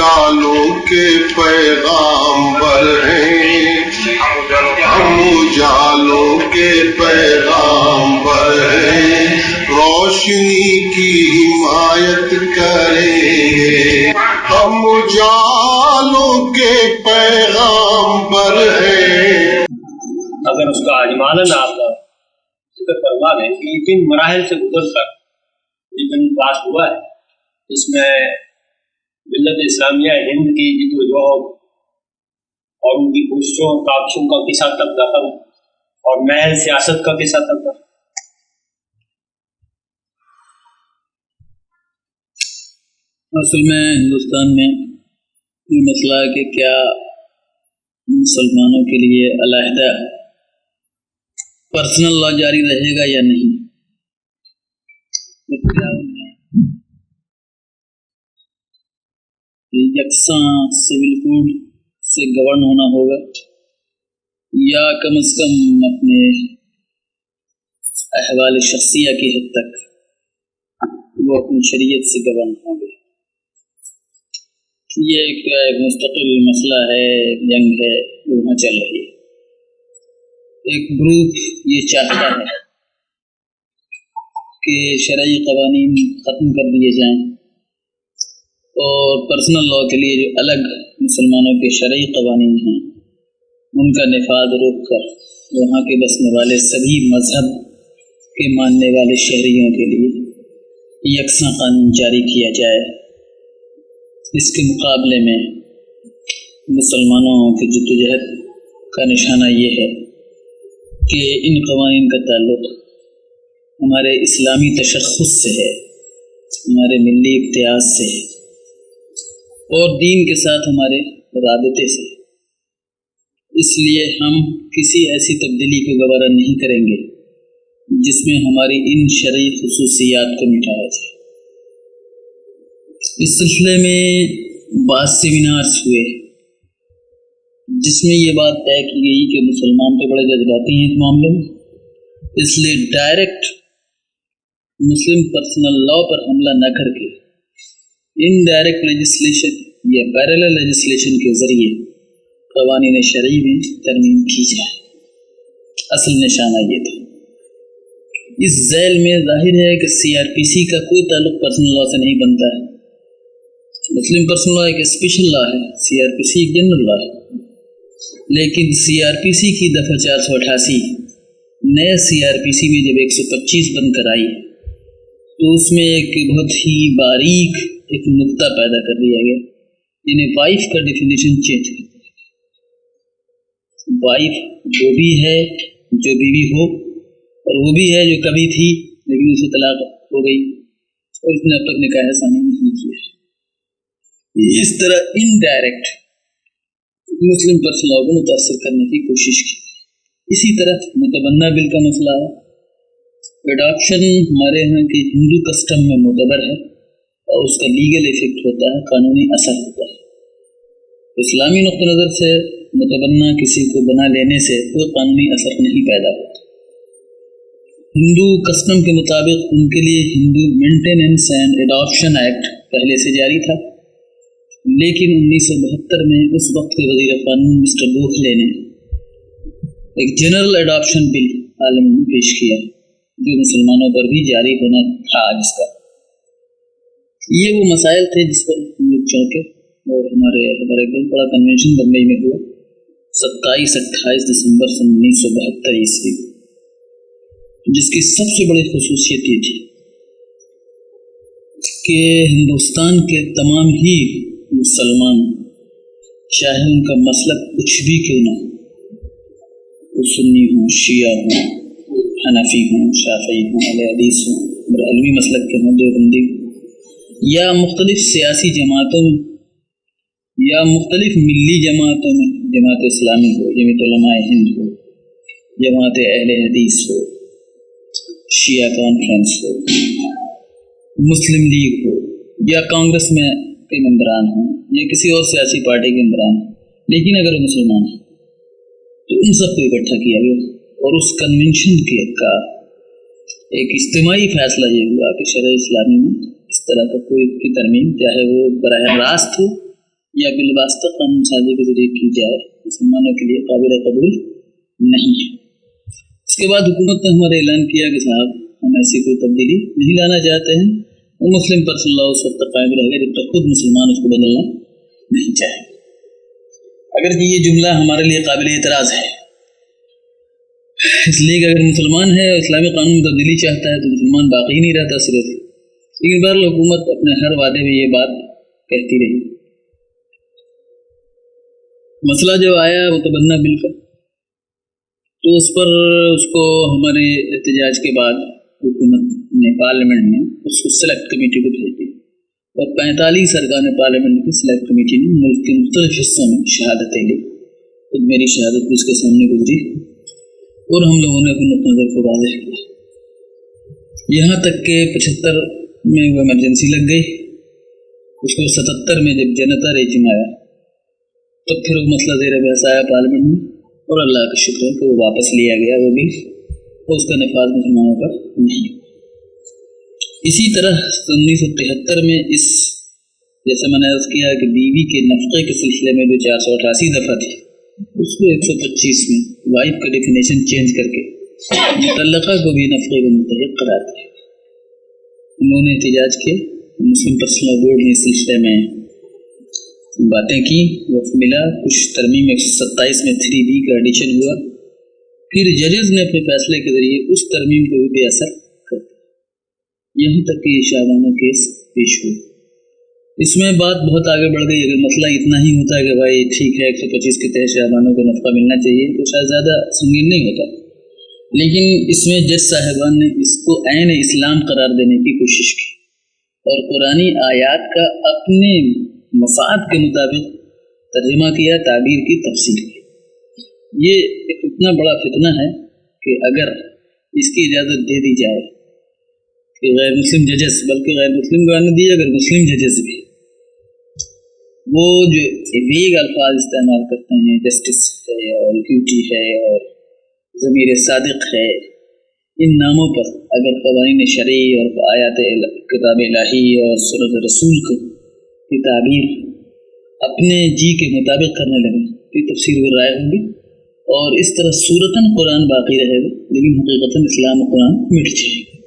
اجالوں کے پیغامبر ہیں، ہم اجالوں کے پیغامبر ہیں، روشنی کی حمایت کریں گے، ہم اجالوں کے پیغامبر ہیں۔ اگر اس کا اجمالاً آپ ذکر فرما لیں کہ کن مراحل سے گزر کر یہ بن پاس ہوا ہے، اس میں ملت اسلامیہ ہند کی جدوجہد اور ان کی کوششوں کاوشوں کا کس حد تک دخل اور محض سیاست کا کس حد تک دخل؟ اصل میں ہندوستان میں یہ مسئلہ ہے کہ کیا مسلمانوں کے لیے علیحدہ پرسنل لا جاری رہے گا یا نہیں، کیا یکساں سول کوڈ سے گورن ہونا ہوگا یا کم از کم اپنے احوال شخصیہ کی حد تک وہ اپنی شریعت سے گورن ہوں گے۔ یہ ایک مستقل مسئلہ ہے، ایک جنگ ہے جو وہاں چل رہی ہے۔ ایک گروپ یہ چاہتا ہے کہ شرعی قوانین ختم کر دیے جائیں اور پرسنل لاء کے لیے جو الگ مسلمانوں کے شرعی قوانین ہیں ان کا نفاذ روک کر وہاں کے بسنے والے سبھی مذہب کے ماننے والے شہریوں کے لیے یکساں قانون جاری کیا جائے۔ اس کے مقابلے میں مسلمانوں کی جدوجہد کا نشانہ یہ ہے کہ ان قوانین کا تعلق ہمارے اسلامی تشخص سے ہے، ہمارے ملی امتیاز سے ہے اور دین کے ساتھ ہمارے رابطے سے۔ اس لیے ہم کسی ایسی تبدیلی کو گوارا نہیں کریں گے جس میں ہماری ان شرعی خصوصیات کو مٹایا جائے۔ اس سلسلے میں بعض سیمینارز ہوئے جس میں یہ بات طے کی گئی کہ مسلمان تو بڑے جذباتی ہیں اس معاملے میں، اس لیے ڈائریکٹ مسلم پرسنل لاء پر حملہ نہ کر کے انڈائریکٹ لیجسلیشن یا پیرلل لیجسلیشن کے ذریعے قوانین شرعی میں ترمیم کی جائے۔ اصل نشانہ یہ تھا۔ اس ذیل میں ظاہر ہے کہ سی آر پی سی کا کوئی تعلق پرسنل لاء سے نہیں بنتا ہے۔ مسلم پرسنل لاء ایک اسپیشل لاء ہے، سی آر پی سی ایک جنرل لاء ہے، لیکن سی آر پی سی کی دفعہ 488 نئے سی آر پی سی میں جب 125 بن کر آئی تو اس میں ایک بہت ہی باریک ایک نقطہ پیدا کر دیا گیا، یعنی وائف کا ڈیفینیشن چینج کر دیا گیا۔ وائف وہ بھی ہے جو بیوی ہو اور وہ بھی ہے جو کبھی تھی لیکن اسے طلاق ہو گئی اور اس نے اب تک نکاح ثانی نہیں کیا۔ اس طرح انڈائریکٹ مسلم پرسنل لاء کو متاثر کرنے کی کوشش کی۔ اسی طرح متبنہ بل کا مسئلہ ہے۔ ایڈاپشن ہمارے ہاں کے ہندو کسٹم میں معتبر ہے اور اس کا لیگل ایفیکٹ ہوتا ہے، قانونی اثر ہوتا ہے۔ اسلامی نقطہ نظر سے متبنہ کسی کو بنا لینے سے کوئی قانونی اثر نہیں پیدا ہوتا۔ ہندو کسٹم کے مطابق ان کے لیے ہندو مینٹیننس اینڈ ایڈاپشن ایکٹ پہلے سے جاری تھا، لیکن 1972 میں اس وقت کے وزیر قانون مسٹر گوکھلے نے ایک جنرل ایڈاپشن بل پارلیمنٹ میں پیش کیا جو مسلمانوں پر بھی جاری ہونا تھا۔ جس کا یہ وہ مسائل تھے جس پر ہم لوگ چونکے اور ہمارے ایک بہت بڑا کنونشن بمبئی میں ہوا 27-28 دسمبر 1972 عیسوی، جس کی سب سے بڑی خصوصیت یہ تھی کہ ہندوستان کے تمام ہی مسلمان، چاہے ان کا مسلک کچھ بھی کیوں نہ ہو، وہ سنی ہوں، شیعہ ہوں، حنفی ہوں، شافعی ہوں، اہل حدیث ہوں، بریلوی مسلک کے ہوں، دیوبندی ہوں، یا مختلف سیاسی جماعتوں میں یا مختلف ملی جماعتوں میں، جماعت اسلامی ہو، جمعیت علماء ہند ہو، جماعت اہل حدیث ہو، شیعہ کانفرنس ہو، مسلم لیگ ہو، یا کانگریس میں کے ممبران ہوں یا کسی اور سیاسی پارٹی کے ممبران ہوں، لیکن اگر وہ مسلمان ہیں تو ان سب کو اکٹھا کیا گیا اور اس کنونشن کا ایک اجتماعی فیصلہ یہ ہوا کہ شرع اسلامی میں اس طرح کا کوئی کی ترمیم، چاہے وہ براہ راست ہو या बिलवास्ता कानून साजी के जरिए की जाए मुसलमानों के लिए काबिल कबूल नहीं है। इसके बाद हुकूमत ने हमारा ऐलान किया कि साहब हम ऐसी कोई तब्दीली नहीं लाना चाहते हैं और मुस्लिम पर्सनल लॉ उस वक्त तक कायम रहेगा जब तक खुद मुसलमान उसको बदलना नहीं चाहे। अगर ये जुमला हमारे लिए काबिल एतराज़ है, इसलिए कि अगर मुसलमान है और इस्लामी कानून में तब्दीली चाहता है तो मुसलमान बाकी ही नहीं रहता सिर्फ। लेकिन बहरहाल हुकूमत अपने हर वादे में ये बात कहती रही। मसला जो आया मुतबन्ना बिल का, तो उस पर उसको हमारे एहतजाज के बाद हुकूमत ने पार्लियामेंट में उसको सेलेक्ट कमेटी को भेज दिया और 45 अरकान पार्लियामेंट की सेलेक्ट कमेटी ने मुल्क के मुख्तलिफ हिस्सों में शहादतें ली। खुद मेरी शहादत भी उसके सामने गुजरी और हम लोगों ने अपने नज़र को वाज़ेह किया। यहाँ तक कि 75 में वो इमरजेंसी लग गई, उसको 77 में जब जनता रेजिम आया तो फिर वो मसला ज़ेर बहस आया पार्लियामेंट में और अल्लाह का शुक्र है कि वो वापस लिया गया वो भी, तो उसका नफाज मुसलमानों पर नहीं। इसी तरह 1973 में इस जैसे मैंने अर्ज़ किया कि बीवी के नफ़क़े के सिलसिले में जो 488 दफ़ा थी उसको 125 में वाइफ का डेफिनेशन चेंज करके मुतल्लक़ा को भी नफ़क़े को मुतहक़ करार दिया। उन्होंने एहतजाज किया, मुस्लिम पर्सनल बोर्ड ने इस सिलसिले में बातें की, वक्त मिला, कुछ तरमीम 127 में 3B का एडिशन हुआ, फिर जजेस ने अपने फैसले के ज़रिए उस तरमीम को भी बेअसर कर दिया। यहाँ तक कि शाबानो केस पेश हुआ। इसमें बात बहुत आगे बढ़ गई। अगर मसला इतना ही होता है कि भाई ठीक है 125 के तहत शाबानों को नफ़ा मिलना चाहिए तो शायद ज़्यादा संगीन नहीं होता, लेकिन इसमें जज साहिबान ने इसको ऐन इस्लाम करार देने की कोशिश की और कुरानी आयात का अपने मफाद के मुताबिक तर्जुमा किया, ताबीर की, तफसीर की। ये एक इतना बड़ा फितना है कि अगर इसकी इजाज़त दे दी जाए कि गैर मुस्लिम जजेस, बल्कि गैर मुस्लिम को आने दिए, अगर मुस्लिम जजेस भी वो जो वेग अल्फाज इस्तेमाल करते हैं, जस्टिस है और इक्विटी है और ज़मीर सादिक है, इन नामों पर अगर क़वानीन शरई और आयात किताब इलाही और सुन्नत रसूल को की ताबीर अपने जी के मुताबिक करने लगे तो तफसीर व राय होंगी और इस तरह सूरतन कुरान बाकी रहेगा लेकिन हकीकतन इस्लाम और कुरान मिट जाएगा।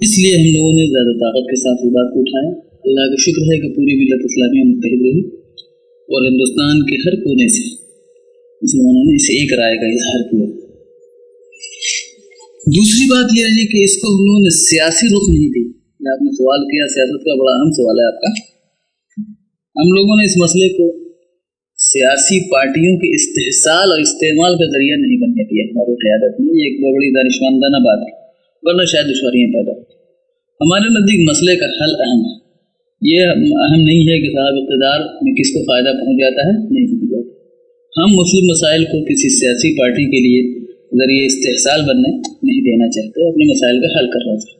इसलिए हम लोगों ने ज़्यादा ताकत के साथ इस बात को उठाया। अल्लाह का शुक्र है कि पूरी मिल्लत इस्लामिया मुत्तहिद रही और हिंदुस्तान के हर कोने से मुसलमानों ने इस एक राय का इजहार किया। दूसरी बात यह रही कि इसको हम लोगों ने सियासी रुख नहीं दी। आपने सवाल किया, सियासत का बड़ा अहम सवाल है आपका। हम लोगों ने इस मसले को सियासी पार्टियों के इस्तेहसाल और इस्तेमाल का जरिया नहीं बनने दिया। हमारी क़यादत में ये एक बड़ी दानिशमंदाना बात है, वरना शायद दुश्वारियाँ पैदा होती। हमारे नज़दीक मसले का हल अहम है। ये अहम नहीं है कि साहब इक़्तिदार में किसको फ़ायदा पहुँच जाता है, नहीं पहुँच जाता। हम मुस्लिम मसाइल को किसी सियासी पार्टी के लिए ज़रिए इस्तेहसाल बनने नहीं देना चाहते, अपने मसाइल का हल करना चाहते।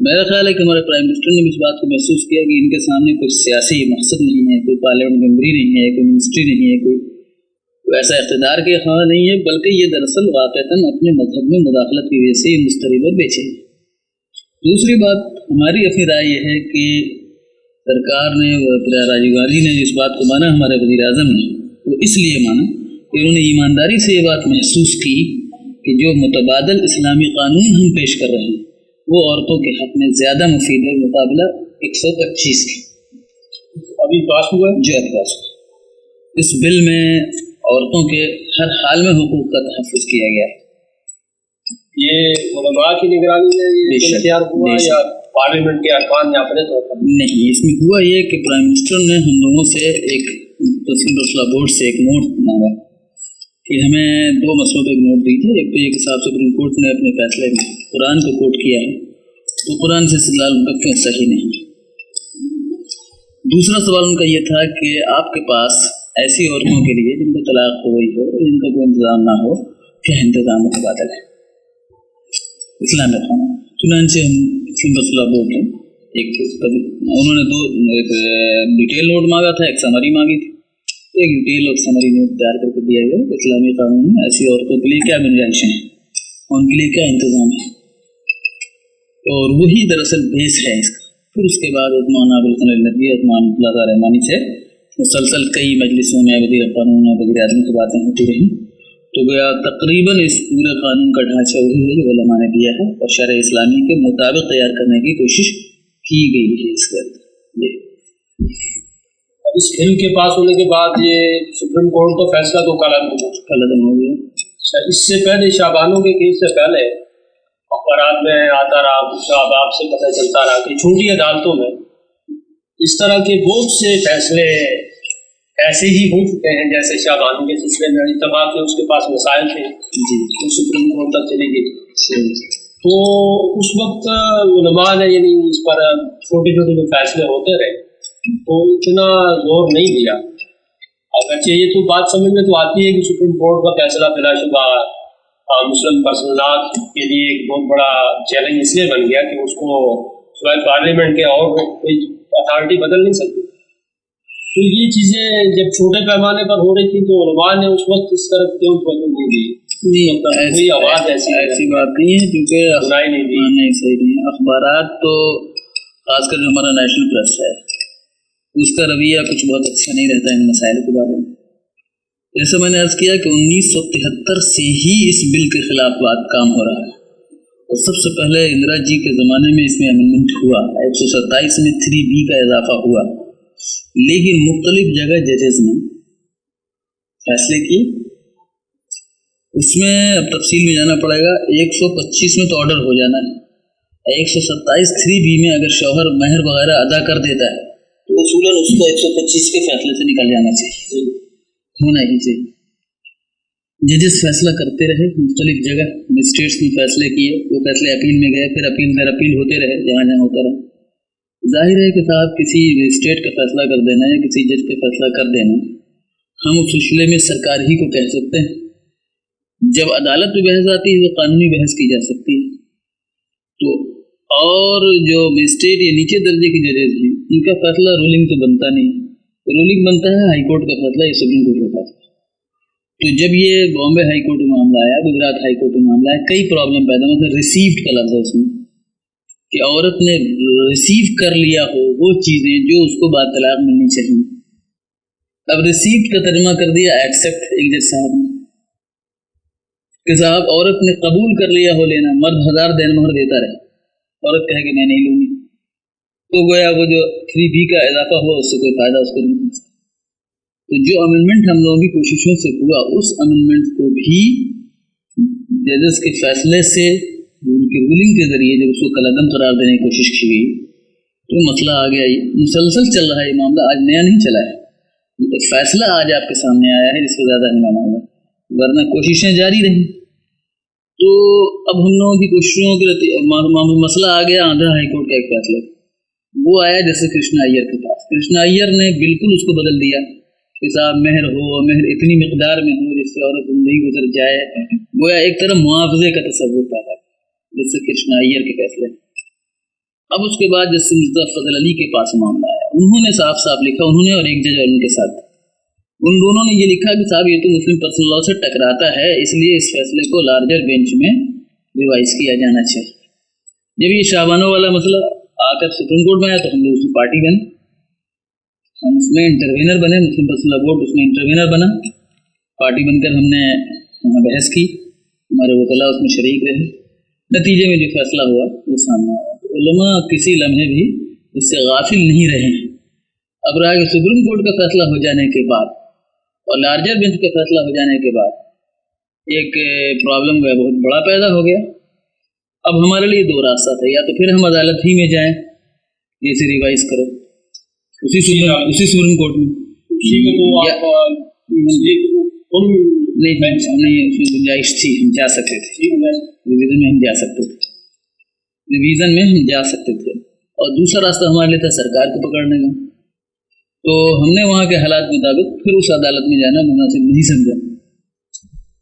मेरा ख्याल है कि हमारे प्राइम मिनिस्टर ने भी इस बात को महसूस किया कि इनके सामने कोई सियासी मकसद नहीं है, कोई पार्लियामेंट मेंबरी नहीं है, कोई मिनिस्ट्री नहीं है, कोई ऐसा इक़्तिदार के हाँ नहीं है, बल्कि ये दरअसल वाक़तन अपने मजहब में मुदाखलत की वजह से मुस्तरिब और बेचे हैं। दूसरी बात हमारी अपनी राय यह है कि सरकार ने, राजीव गांधी ने इस बात को माना, हमारे वज़ीर आज़म ने, वो इसलिए माना कि उन्होंने ईमानदारी से ये बात महसूस की कि जो मुतबादल इस्लामी कानून हम पेश कर रहे हैं वो औरतों के हक़ में ज़्यादा मुफीद है मुकाबला 125 की। अभी पास हुआ जो अभी पास हुआ। इस बिल में औरतों के हर हाल में हुकूक का तहफ़्फ़ुज़ किया गया है। ये उलमा की निगरानी में तैयार हुआ या पार्लियामेंट के अरकान ने अपने तौर पर? नहीं, इसमें हुआ ये कि प्राइम मिनिस्टर ने हम लोगों से एक तस्लीम रसला बोर्ड से एक नोट मांगा कि हमें दो मसलों पर एक नोट दीजिए। एक तो ये कि साहब सुप्रीम कोर्ट ने अपने फैसले में कुरान को कोट किया है तो कुरान से इस्तेदलाल उनका क्यों सही नहीं। दूसरा सवाल उनका ये था कि आपके पास ऐसी औरतों के लिए जिनको तलाक हो गई हो और जिनका कोई इंतज़ाम ना हो, क्या इंतज़ाम मुतबादल है इस्लाम में खाना। चुनांचे हम मुस्लिम मसला बोर्ड ने एक कभी उन्होंने दो डिटेल नोट मांगा था, एक समरी मांगी थी। एक डिटेल और समरी नोट तैयार करके दिया गया इस्लामी कानून में ऐसी औरतों के लिए क्या गुंजाइशें हैं, उनके लिए क्या इंतज़ाम है, और वही दरअसल बेस है इसका। फिर उसके बाद उस्मान अबुल नदवी उस्मान रहमानी से मुसलसल कई मजलिसों में वज़ीर क़ानून और वज़ीर आज़म की बातें होती रहीं। तो गया तकरीबन इस पूरे कानून का ढांचा वही है जो उलमा ने दिया है और शरअ इस्लामी के मुताबिक तैयार करने की कोशिश की गई है इसके अंदर। अब इस बिल के पास होने के बाद ये सुप्रीम कोर्ट का फैसला तो कल अदम हो गया। अच्छा, इससे पहले शाबानों के केस से पहले अखबारात में आता रहा, शहबाब से पता चलता रहा कि छोटी अदालतों में इस तरह के बहुत से फैसले ऐसे ही हो चुके हैं जैसे शाबानों के सिलसिले में इत्तफाक के उसके पास मसाइल थे जी, तो सुप्रीम कोर्ट तक चली गई। तो उस वक्त उलमा ने यानी इस पर छोटे छोटे जो फैसले होते रहे तो इतना जोर नहीं दिया। अगरचे ये तो बात समझ में तो आती है कि सुप्रीम कोर्ट का फैसला बिलाशुबा मुस्लिम पर्सनलात के लिए एक बहुत बड़ा चैलेंज इसलिए बन गया कि उसको सिवाय पार्लियामेंट के और कोई अथॉरिटी बदल नहीं सकती। तो ये चीज़ें जब छोटे पैमाने पर हो रही थी तो उलमा ने उस वक्त इस तरफ क्यों तवज्जो नहीं दी? कोई आवाज़ ऐसी बात नहीं है क्योंकि सुनाई नहीं दी। नहीं, सही नहीं है। अखबारात तो खासकर जो हमारा नेशनल प्रेस है उसका रवैया कुछ बहुत अच्छा नहीं रहता इन मसाइल के बारे में। जैसे मैंने अर्ज़ किया कि 1973 से ही इस बिल के खिलाफ बात काम हो रहा है और सबसे पहले इंदिरा जी के ज़माने में इसमें अमेंडमेंट हुआ, 127 में 3B का इजाफा हुआ, लेकिन मुख्तलिफ जगह जजेस ने फैसले किए। उसमें अब तफसील में जाना पड़ेगा। 125 में तो ऑर्डर हो जाना है, 127 3B में अगर शौहर महर वगैरह अदा कर देता है तो उसूलन उसको 125 के फैसले से निकल जाना चाहिए, होना ही चाहिए। जजेस फैसला करते रहे, मुख्तलिफ जगह मजिस्ट्रेट्स ने फैसले किए, वो फैसले अपील में गए, फिर अपील दर अपील होते रहे जहाँ जहाँ होता रहा। जाहिर है कि साहब किसी मजिस्ट्रेट का फैसला कर देना या किसी जज का फैसला कर देना, हम उस सिलसिले में सरकार ही को कह सकते हैं। जब अदालत में बहस आती है तो कानूनी बहस की जा सकती है। तो और जो मजिस्ट्रेट या नीचे दर्जे के जजेस हैं उनका फैसला रूलिंग तो बनता नहीं, रूलिंग बनता है हाई कोर्ट का फैसला या सुप्रीम कोर्ट का फैसला। तो जब ये बॉम्बे हाई कोर्ट में मामला आया, गुजरात हाई कोर्ट में मामला आया, कई प्रॉब्लम पैदा हुए। मतलब रिसीव्ड का लफ्ज़ है उसमें कि औरत ने रिसीव कर लिया हो वो चीज़ें जो उसको बाद तलाक मिलनी चाहिए। अब रिसीव्ड का तर्जुमा कर दिया एक्सेप्ट एक जज साहब ने कि साहब औरत ने कबूल कर लिया हो लेना, मर्द 1000 दिन मोहर देता रहे, औरत कहे कि मैं नहीं लूँगी, तो गोया वो जो 3B का इजाफा हुआ उससे कोई फ़ायदा उसको नहीं मिलता। तो जो अमेंडमेंट हम लोगों की कोशिशों से हुआ उस अमेंडमेंट को भी जजेस के फैसले से उनकी रूलिंग के ज़रिए जब उसको कलअदम करार देने की कोशिश की गई तो मसला आ गया। मुसलसल चल रहा है ये मामला, आज नया नहीं चला है, ये तो फैसला आज आपके सामने आया है जिससे ज़्यादा हंगामा हुआ, वरना कोशिशें जारी रही। तो अब हम लोगों की कोशिशों के मसला आ गया आंध्रा हाई कोर्ट का एक फैसले, वो आया जैसे कृष्णा अय्यर के पास। कृष्णा अय्यर ने बिल्कुल उसको बदल दिया कि साहब महर हो, महर इतनी मिकदार में हो जिससे औरत जिंदगी गुजर जाए, गोया एक तरह मुआवजे का तस्वुर पैदा जिससे कृष्णा अय्यर के फैसले। अब उसके बाद जैसे मिर्जा फजल अली के पास मामला आया, उन्होंने साफ साफ लिखा, उन्होंने और एक जज और उनके साथ उन दोनों ने ये लिखा कि साहब ये तो मुस्लिम पर्सनल लॉ से टकराता है, इसलिए इस फैसले को लार्जर बेंच में रिवाइज किया जाना चाहिए। जब ये शाबानों वाला मसला आकर सुप्रीम कोर्ट में आया तो हम लोग उसमें पार्टी बने, हम उसमें इंटरवेनर बने, मुस्लिम पर्सनल बोर्ड उसमें इंटरवेनर बना, पार्टी बनकर हमने वहाँ बहस की, हमारे वकला उसमें शरीक रहे, नतीजे में जो फैसला हुआ वो सामने आया। तो उलमा किसी लम्हे भी इससे गाफिल नहीं रहे हैं। अब रहा कि सुप्रीम कोर्ट का फैसला हो जाने के बाद और लार्जर बेंच का फैसला हो जाने के बाद एक प्रॉब्लम हुआ बहुत बड़ा पैदा हो गया। अब हमारे लिए दो रास्ता था, या तो फिर हम अदालत ही में जाएं, इसे रिवाइज करो उसी सुप्रीम कोर्ट में, नहीं उसमें गुंजाइश थी, हम जा सकते थे, रिवीजन में हम जा सकते थे, रिवीजन में हम जा सकते थे। और दूसरा रास्ता हमारे लिए था सरकार को पकड़ने का। तो हमने वहाँ के हालात मुताबिक फिर उस अदालत में जाना मुनासिब नहीं समझा।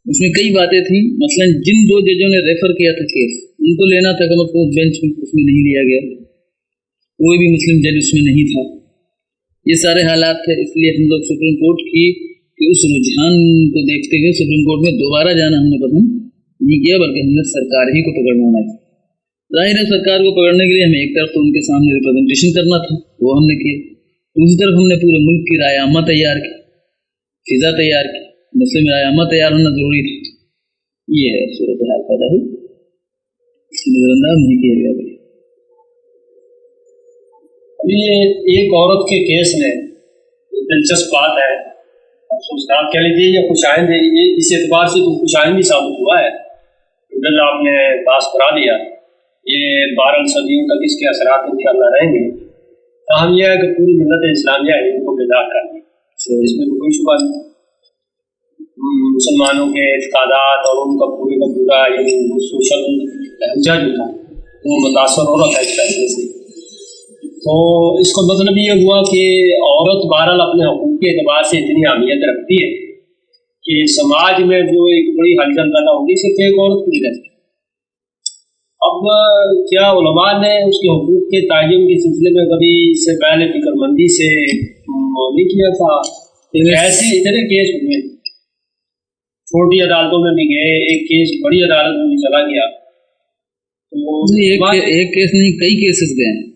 उसमें कई बातें थी, मसलन जिन दो जजों ने रेफर किया था केस, उनको लेना था कम अज़ कम बेंच में, उसमें नहीं लिया गया, कोई भी मुस्लिम जज उसमें नहीं था। ये सारे हालात थे, इसलिए हम लोग सुप्रीम कोर्ट की उस रुझान को देखते हुए सुप्रीम कोर्ट में दोबारा जाना हमने पसंद नहीं किया, बल्कि हमने सरकार ही को पकड़ना है। ظاہر ہے सरकार को पकड़ने के लिए हमें एक तरफ तो उनके सामने रिप्रेजेंटेशन करना था, वो हमने किया, दूसरी तरफ हमने पूरे मुल्क की राय आमा तैयार की, फिजा तैयार की, मुस्लिम राय आमा तैयार होना जरूरी था। ये है सूरत हाल पैदा हुई, नजरअंदाज नहीं किया गया। अभी एक औरत के केस में दिलचस्प बात है, अफसोसनाक कह लीजिए या खुशाइंद, इस एतबार से तो खुशाइंद ही साबित हुआ है। इधर आपने बात करा दिया, ये 12 सदियों तक इसके असरात इंशाअल्लाह रहेंगे। अहम यह है कि पूरी मिल्लत इस्लामिया इनको बेदार कर दी, इसमें कोई शुबा नहीं। मुसलमानों के इत्कादात और उनका पूरे का पूरा यानी सोशल ढांचा जो था वो मुतासर हो रहा था इस तरीके से। तो इसका मतलब ये हुआ कि औरत बहरहाल अपने हकूक़ के एतबार से इतनी अहमियत रखती है कि समाज में जो एक बड़ी हलचल पैदा होगी सिर्फ एक औरत की वजह से। अब क्या उलमा ने उसके हकूक़ के तयन के सिलसिले में कभी इससे पहले फिक्रमंदी से नहीं किया था? ऐसे इतने केस हुए, छोटी अदालतों में भी गए, एक केस बड़ी अदालत में भी चला गया। तो एक केस नहीं, कई केसेस गए हैं,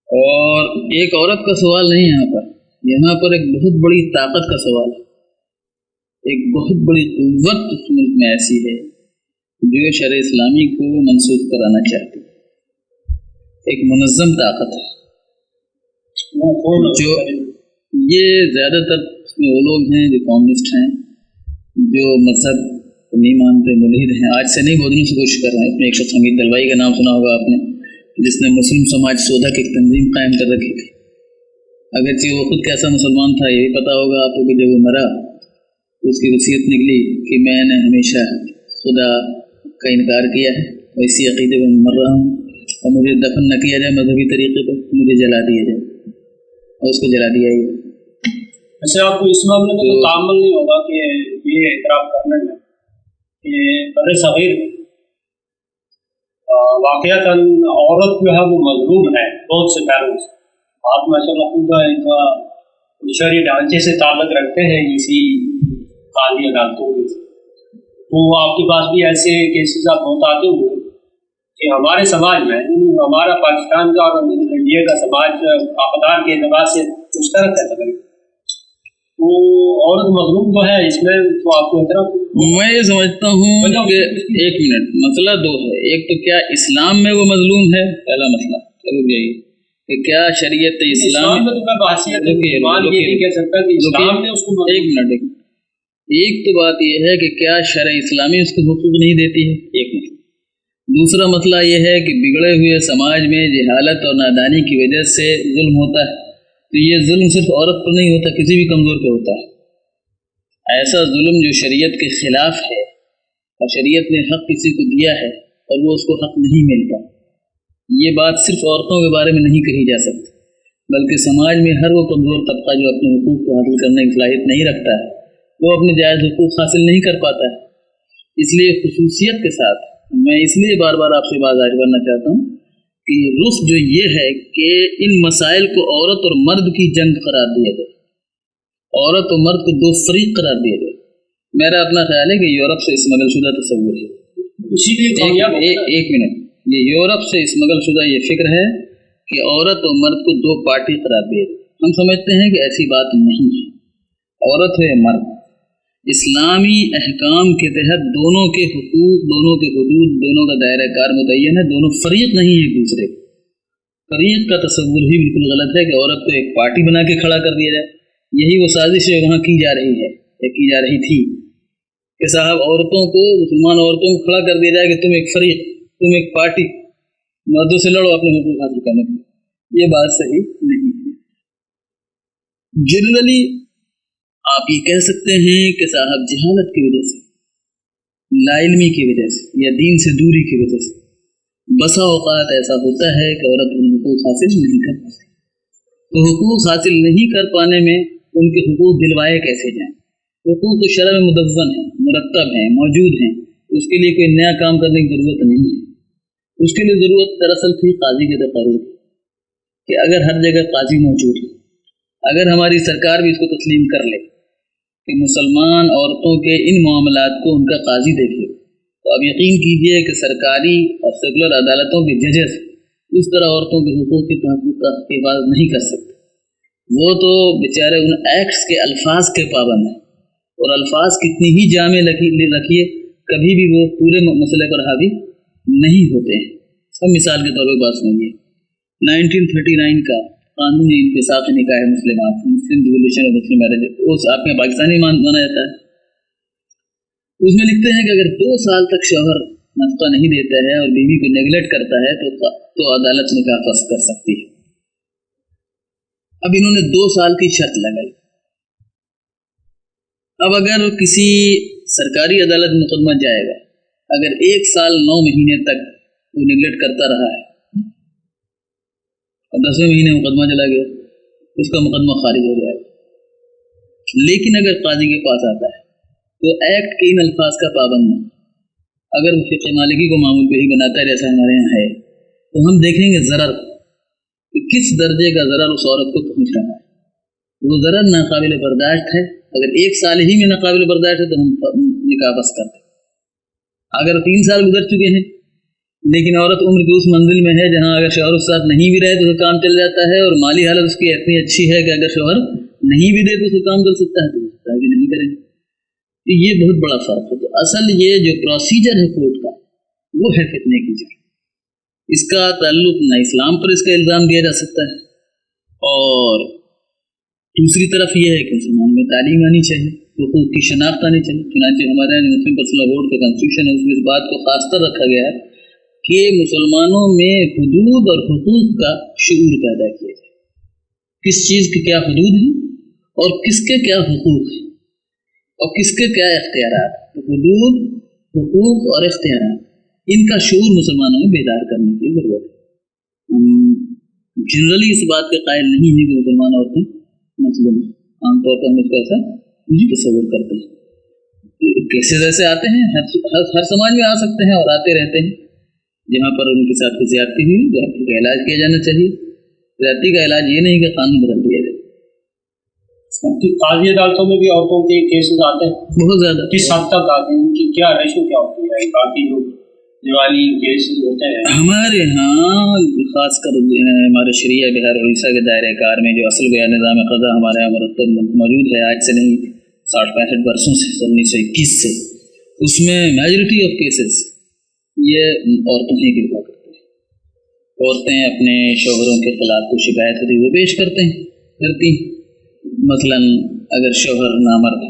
और एक औरत का सवाल नहीं यहाँ पर एक बहुत बड़ी ताकत का सवाल है। एक बहुत बड़ी कुव्वत उस मुल्क में ऐसी है जो शरअ इस्लामी को मंसूख कराना चाहती है, एक मुनज़्ज़म ताकत है। जो ये ज़्यादातर वो लोग हैं जो कम्युनिस्ट हैं, जो मजहब को नहीं मानते, मुल्हिद हैं, आज से नहीं बहुत दिनों से कोशिश कर रहे हैं। इसमें एक शख्स हमीद दलवाई का नाम सुना होगा आपने, जिसने मुस्लिम समाज सोधा की एक तंजीम कायम कर रखी थी। अगरचे वो खुद कैसा मुसलमान था ये भी पता होगा आपको कि जब वो मरा तो उसकी वसीयत निकली कि मैंने हमेशा खुदा का इनकार किया है और इसी अक़ीदे में मर रहा हूँ, और मुझे दफन न किया जाए मजहबी तरीके पर, मुझे जला दिया जाए, और उसको जला दिया गया। अच्छा, आपको इस मामले में तो तामुल नहीं होगा कि ये इतराफ़ करने में कि बड़े सग़ीर वाक़अतन औरत जो है वो मज़लूम है बहुत से पहलुओं से। आप माशाअल्लाह खुदा इनका शरई ढांचे से ताल्लुक़ रखते हैं इसी काली अदालतों के, तो आपके पास भी ऐसे केसेस आप बहुत आते होंगे कि हमारे समाज में, हमारा पाकिस्तान का और इंडिया का समाज आफतार के एतबार से कुछ तरह है तकरीबन, तो औरत मज़लूम तो है इसमें, तो आपको इतना मैं ये समझता हूँ कि एक मिनट, मसला दो है। एक तो क्या इस्लाम में वो मज़लूम है, पहला मसला जरूर यही कि क्या शरीयत इस्लाम में तो मैं बासियत ये नहीं कह सकता कि इस्लाम ने उसको। एक मिनट, एक तो बात यह है कि क्या शरअ इस्लामी उसको हुकूक नहीं देती है, एक मसला। दूसरा मसला यह है कि बिगड़े हुए समाज में जहालत और नादानी की वजह से जुल्म होता है, तो ये जुल्म सिर्फ औरत पर नहीं होता, किसी भी कमज़ोर पर होता है। ऐसा जुल्म जो शरीयत के ख़िलाफ़ है और शरीयत ने हक़ किसी को दिया है और वो उसको हक़ नहीं मिलता, ये बात सिर्फ औरतों के बारे में नहीं कही जा सकती, बल्कि समाज में हर वो कमज़ोर तबका जो अपने हुकूक को हासिल करने की सलाहियत नहीं रखता है, वो अपने जायज़ हुकूक हासिल नहीं कर पाता है। इसलिए खुसूसियत के साथ मैं इसलिए बार बार आपसे बात आज करना चाहता हूँ कि रुख जो ये है कि इन मसाइल को औरत और मर्द की जंग करार दिया जाए, औरत और मर्द को दो फरीक करार दिया जाए। मेरा अपना ख्याल है कि यूरोप से स्मगल शुदा तस्वुर है, इसीलिए एक मिनट, ये यूरोप से स्मगल शुदा ये फिक्र है कि औरत और मर्द को दो पार्टी करार दिया जाए। हम समझते हैं कि ऐसी बात नहीं है, औरत है मर्द, इस्लामी अहकाम के तहत दोनों के हुकूक, दोनों के हुदूद, दोनों का दायरा कार मुतय्यन है, दोनों फरीक नहीं है एक दूसरे के। फरीक का तस्वुर ही बिल्कुल गलत है कि औरत को एक पार्टी बना के खड़ा कर दिया जाए। यही वो साजिश है वहाँ की जा रही है या की जा रही थी कि साहब औरतों को, मुसलमान औरतों को खड़ा कर दिया जाए कि तुम एक फरीक, तुम एक पार्टी, मर्दों से लड़ो अपने हुकूक हासिल करने के लिए। ये बात सही नहीं है। जनरली आप ये कह सकते हैं कि साहब जहालत की वजह से, लाइल्मी की वजह से या दीन से दूरी की वजह से बसा औकात ऐसा होता है कि औरत हुकूक हासिल नहीं कर पाती। तो हुकूक हासिल नहीं कर पाने में उनके हुकूक दिलवाए कैसे जाएं? हुकूक तो शरअ में मुदव्वन है, मुरत्तब हैं, मौजूद हैं, उसके लिए कोई नया काम करने की ज़रूरत नहीं है। उसके लिए ज़रूरत दरअसल थी काजी के तकर्रुर कि अगर हर जगह काजी मौजूद है, अगर हमारी सरकार भी इसको तस्लीम कर ले कि मुसलमान औरतों के इन मामलात को उनका काजी देखे تو آپ یقین کیجئے کہ سرکاری اور سیکولر عدالتوں کے ججز اس طرح عورتوں کے حقوق کی تحفظ کا حفاظت نہیں کر سکتے. وہ تو بیچارے ان ایکٹس کے الفاظ کے پابند ہیں، اور الفاظ کتنی ہی جامع رکھیے کبھی بھی وہ پورے مسئلے پر حاوی نہیں ہوتے ہیں. اب مثال کے طور پر بات سمجھیے، 1939 کا قانون انکشاف نکاح مسلمات، مسلم ریزولوشن آف مسلم میرج، اس آپ کے پاکستانی مانا جاتا ہے. اس میں لکھتے ہیں کہ اگر 2 سال تک شوہر نفقہ نہیں دیتا ہے اور بیوی کو نیگلیکٹ کرتا ہے تو عدالت نکاح فسخ کر سکتی ہے. اب انہوں نے 2 سال کی شرط لگائی. اب اگر کسی سرکاری عدالت میں مقدمہ جائے گا، اگر 1 سال 9 مہینے تک وہ نیگلیکٹ کرتا رہا ہے اور 10ویں مہینے مقدمہ چلا گیا، اس کا مقدمہ خارج ہو جائے گا. لیکن اگر قاضی کے پاس آتا ہے تو ایکٹ کے ان الفاظ کا پابند نہیں. اگر وہ فقہ مالکی کو معمول پہ ہی بناتا ہے جیسا ہمارے یہاں ہے، تو ہم دیکھیں گے ضرر کہ کس درجے کا ضرر اس عورت کو پہنچ رہا ہے. وہ ضرر ناقابل برداشت ہے. اگر 1 سال ہی میں ناقابل برداشت ہے تو ہم نکاح بس کرتے ہیں. اگر 3 سال گزر چکے ہیں لیکن عورت عمر کی اس منزل میں ہے جہاں اگر شوہر اس ساتھ نہیں بھی رہے تو کام چل جاتا ہے، اور مالی حالت اس کی اتنی اچھی ہے کہ اگر شوہر نہیں بھی دے تو اس کام چل سکتا ہے، تو بھی نہیں کریں. یہ بہت بڑا فرق ہے. تو اصل یہ جو پروسیجر ہے کورٹ کا وہ ہے فتنے کی جڑ. اس کا تعلق نہ اسلام پر اس کا الزام دیا جا سکتا ہے، اور دوسری طرف یہ ہے کہ مسلمان میں تعلیم آنی چاہیے، حقوق کی شناخت آنی چاہیے. چنانچہ ہمارے یہاں مسلم پرسنل بورڈ کا کنسٹیٹیوشن ہے، اس میں اس بات کو خاص طور رکھا گیا ہے کہ مسلمانوں میں حدود اور حقوق کا شعور پیدا کیا جائے. کس چیز کے کیا حدود ہیں اور کس کے کیا حقوق ہیں اور کس کے کیا اختیارات. تو حدود، حقوق اور اختیارات، ان کا شعور مسلمانوں میں بیدار کرنے کی ضرورت ہے. ہم جنرلی اس بات کے قائل نہیں ہیں کہ مسلمان عورتیں مظلوم ہیں. عام طور پر ہم اس کو ایسا نہیں تصور کرتے ہیں. کیسز ایسے آتے ہیں، ہر سماج میں آ سکتے ہیں اور آتے رہتے ہیں، جہاں پر ان کے ساتھ کوئی زیادتی ہوئی، زیادتی کا علاج کیا جانا چاہیے. زیادتی کا علاج یہ نہیں کہ قانون بدل دیا جائے. قاضی عدالتوں میں بھی عورتوں کے کیسز آتے ہیں بہت زیادہ. کس حد تک آتے ہیں؟ ان کی کیا ریشو کیا ہوتی ہے؟ باقی جو دیوالی کیسز ہوتے ہیں ہمارے ہاں خاص کر ہمارے شریعہ بہار اڑیسہ کے دائرۂ کار میں جو اصل گویا نظام قضا ہمارے یہاں مرتب موجود ہے، آج سے نہیں 60-65 برسوں سے، 1921 سے، اس میں میجورٹی آف کیسز یہ عورتوں ہی گرفا کرتے ہیں. عورتیں اپنے شوہروں کے خلاف کوئی شکایت ہوتی ہے وہ پیش کرتی ہیں. مثلاً اگر شوہر نامرد،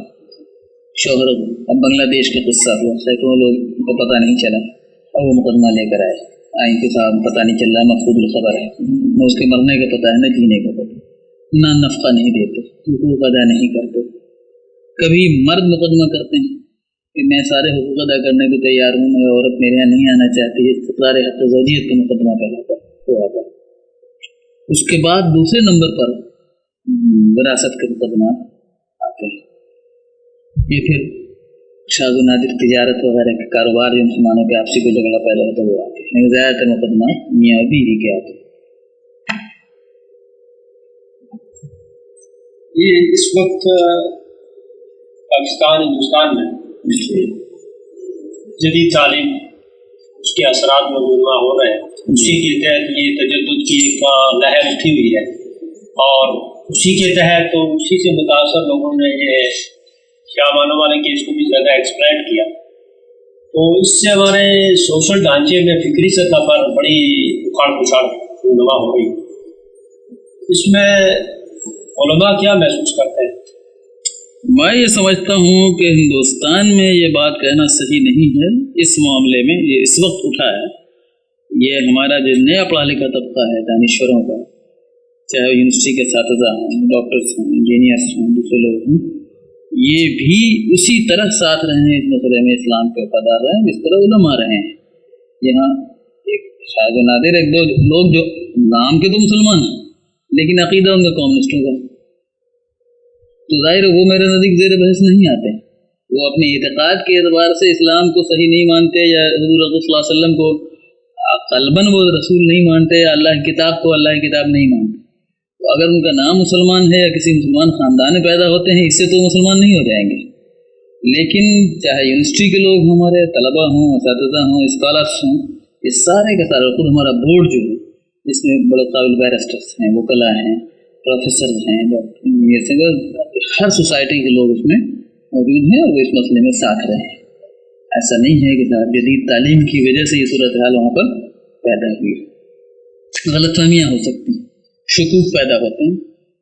شوہر، اب بنگلہ دیش کا قصہ ہوا، سینکڑوں لوگ کو پتہ نہیں چلا اور وہ مقدمہ لے کر آئے، آئین کے ساتھ پتہ نہیں چل رہا، مفقود الخبر ہے، نہ اس کے مرنے کا پتہ ہے نہ جینے کا پتہ، نہ نفقہ نہیں دیتے، حقوق ادا نہیں کرتے. کبھی مرد مقدمہ کرتے ہیں کہ میں سارے حقوق ادا کرنے کو تیار ہوں، میں عورت میرے یہاں نہیں آنا چاہتی ہے، اقرار حق زوجیت کا مقدمہ کہلاتا ہے. اس کے بعد دوسرے نمبر پر وراثت کے مقدمات آتے ہیں. یہ پھر شاذ و نادر تجارت وغیرہ کے کاروبار جو مسلمانوں کے آپسی کو جھگڑا پیدا ہوتا ہے وہ آتے ہیں. زیادہ تر مقدمات میاں اور بیوی کے آتے ہیں. یہ اس وقت پاکستان، ہندوستان میں جدید تعلیم، اس کے اثرات میں رونما ہو رہے ہیں. اسی کے تحت یہ تجدد کی ایک لہر اٹھی ہوئی ہے، اور اسی کے تحت تو اسی سے متاثر لوگوں نے یہ شاہ بانو والے کیس کو بھی زیادہ ایکسپلائٹ کیا. تو اس سے ہمارے سوشل ڈھانچے میں فکری سطح پر بڑی اکھاڑ پچھاڑ رونما ہو رہی. اس میں علماء کیا محسوس کرتے ہیں؟ میں یہ سمجھتا ہوں کہ ہندوستان میں یہ بات کہنا صحیح نہیں ہے. اس معاملے میں یہ اس وقت اٹھا ہے، یہ ہمارا جو نیا پڑھا لکھا طبقہ ہے دانشوروں کا، چاہے یونیورسٹی کے اساتذہ ہوں، ڈاکٹرس ہوں، انجینئرس ہوں، دوسرے لوگ ہوں، یہ بھی اسی طرح ساتھ رہے ہیں، اس مسئلے میں اسلام کے وفادار رہے ہیں جس طرح علماء رہے ہیں. یہاں ایک شاذ و نادر ایک دو لوگ جو نام کے تو مسلمان ہیں لیکن عقیدہ ان کا کمیونسٹوں کا، تو ظاہر ہے وہ میرے نزدیک زیر بحث نہیں آتے. وہ اپنے اعتقاد کے اعتبار سے اسلام کو صحیح نہیں مانتے، یا حضور صلی اللہ علیہ وسلم کو قلباً وہ رسول نہیں مانتے، یا اللہ کی کتاب کو اللہ کی کتاب نہیں مانتے. تو اگر ان کا نام مسلمان ہے یا کسی مسلمان خاندان میں پیدا ہوتے ہیں، اس سے تو مسلمان نہیں ہو جائیں گے. لیکن چاہے یونیورسٹی کے لوگ ہمارے طلباء ہوں، اساتذہ ہوں، اسکالرس ہوں، یہ سارے کا سارا خود ہمارا بورڈ جو ہے جس میں بڑے قابل بیرسٹرس ہیں، وکلاء ہیں، پروفیسرز ہیں، ڈاکٹر، ہر سوسائٹی کے لوگ اس میں موجود ہیں اور وہ اس مسئلے میں ساتھ رہے ہیں. ایسا نہیں ہے کہ جدید تعلیم کی وجہ سے یہ صورتحال وہاں پر پیدا ہوئی. غلط فہمیاں ہو سکتی ہیں، شکوک پیدا ہوتے ہیں،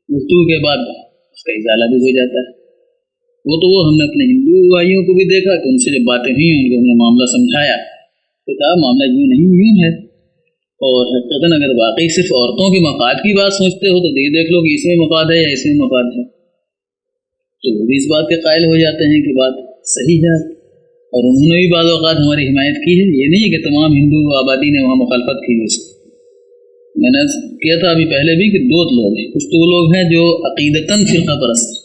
گفتگو کے بعد اس کا ازالہ بھی ہو جاتا ہے. وہ ہم نے اپنے ہندو بھائیوں کو بھی دیکھا کہ ان سے جب باتیں ہوئیں ان کو ہم نے معاملہ سمجھایا کہ صاحب معاملہ یوں نہیں یوں ہے، اور حقیقتاً اگر واقعی صرف عورتوں کے مفاد کی بات سوچتے ہو تو یہ دیکھ لو کہ اس میں مفاد ہے یا اس میں مفاد ہے، تو وہ بھی اس بات کے قائل ہو جاتے ہیں کہ بات صحیح ہے. اور انہوں نے بھی بعض اوقات ہماری حمایت کی ہے. یہ نہیں کہ تمام ہندو آبادی نے وہاں مخالفت کی ہے. میں نے کیا تھا ابھی پہلے بھی کہ دو لوگ ہیں، کچھ تو وہ لوگ ہیں جو عقیدتاً فرقہ پرست ہیں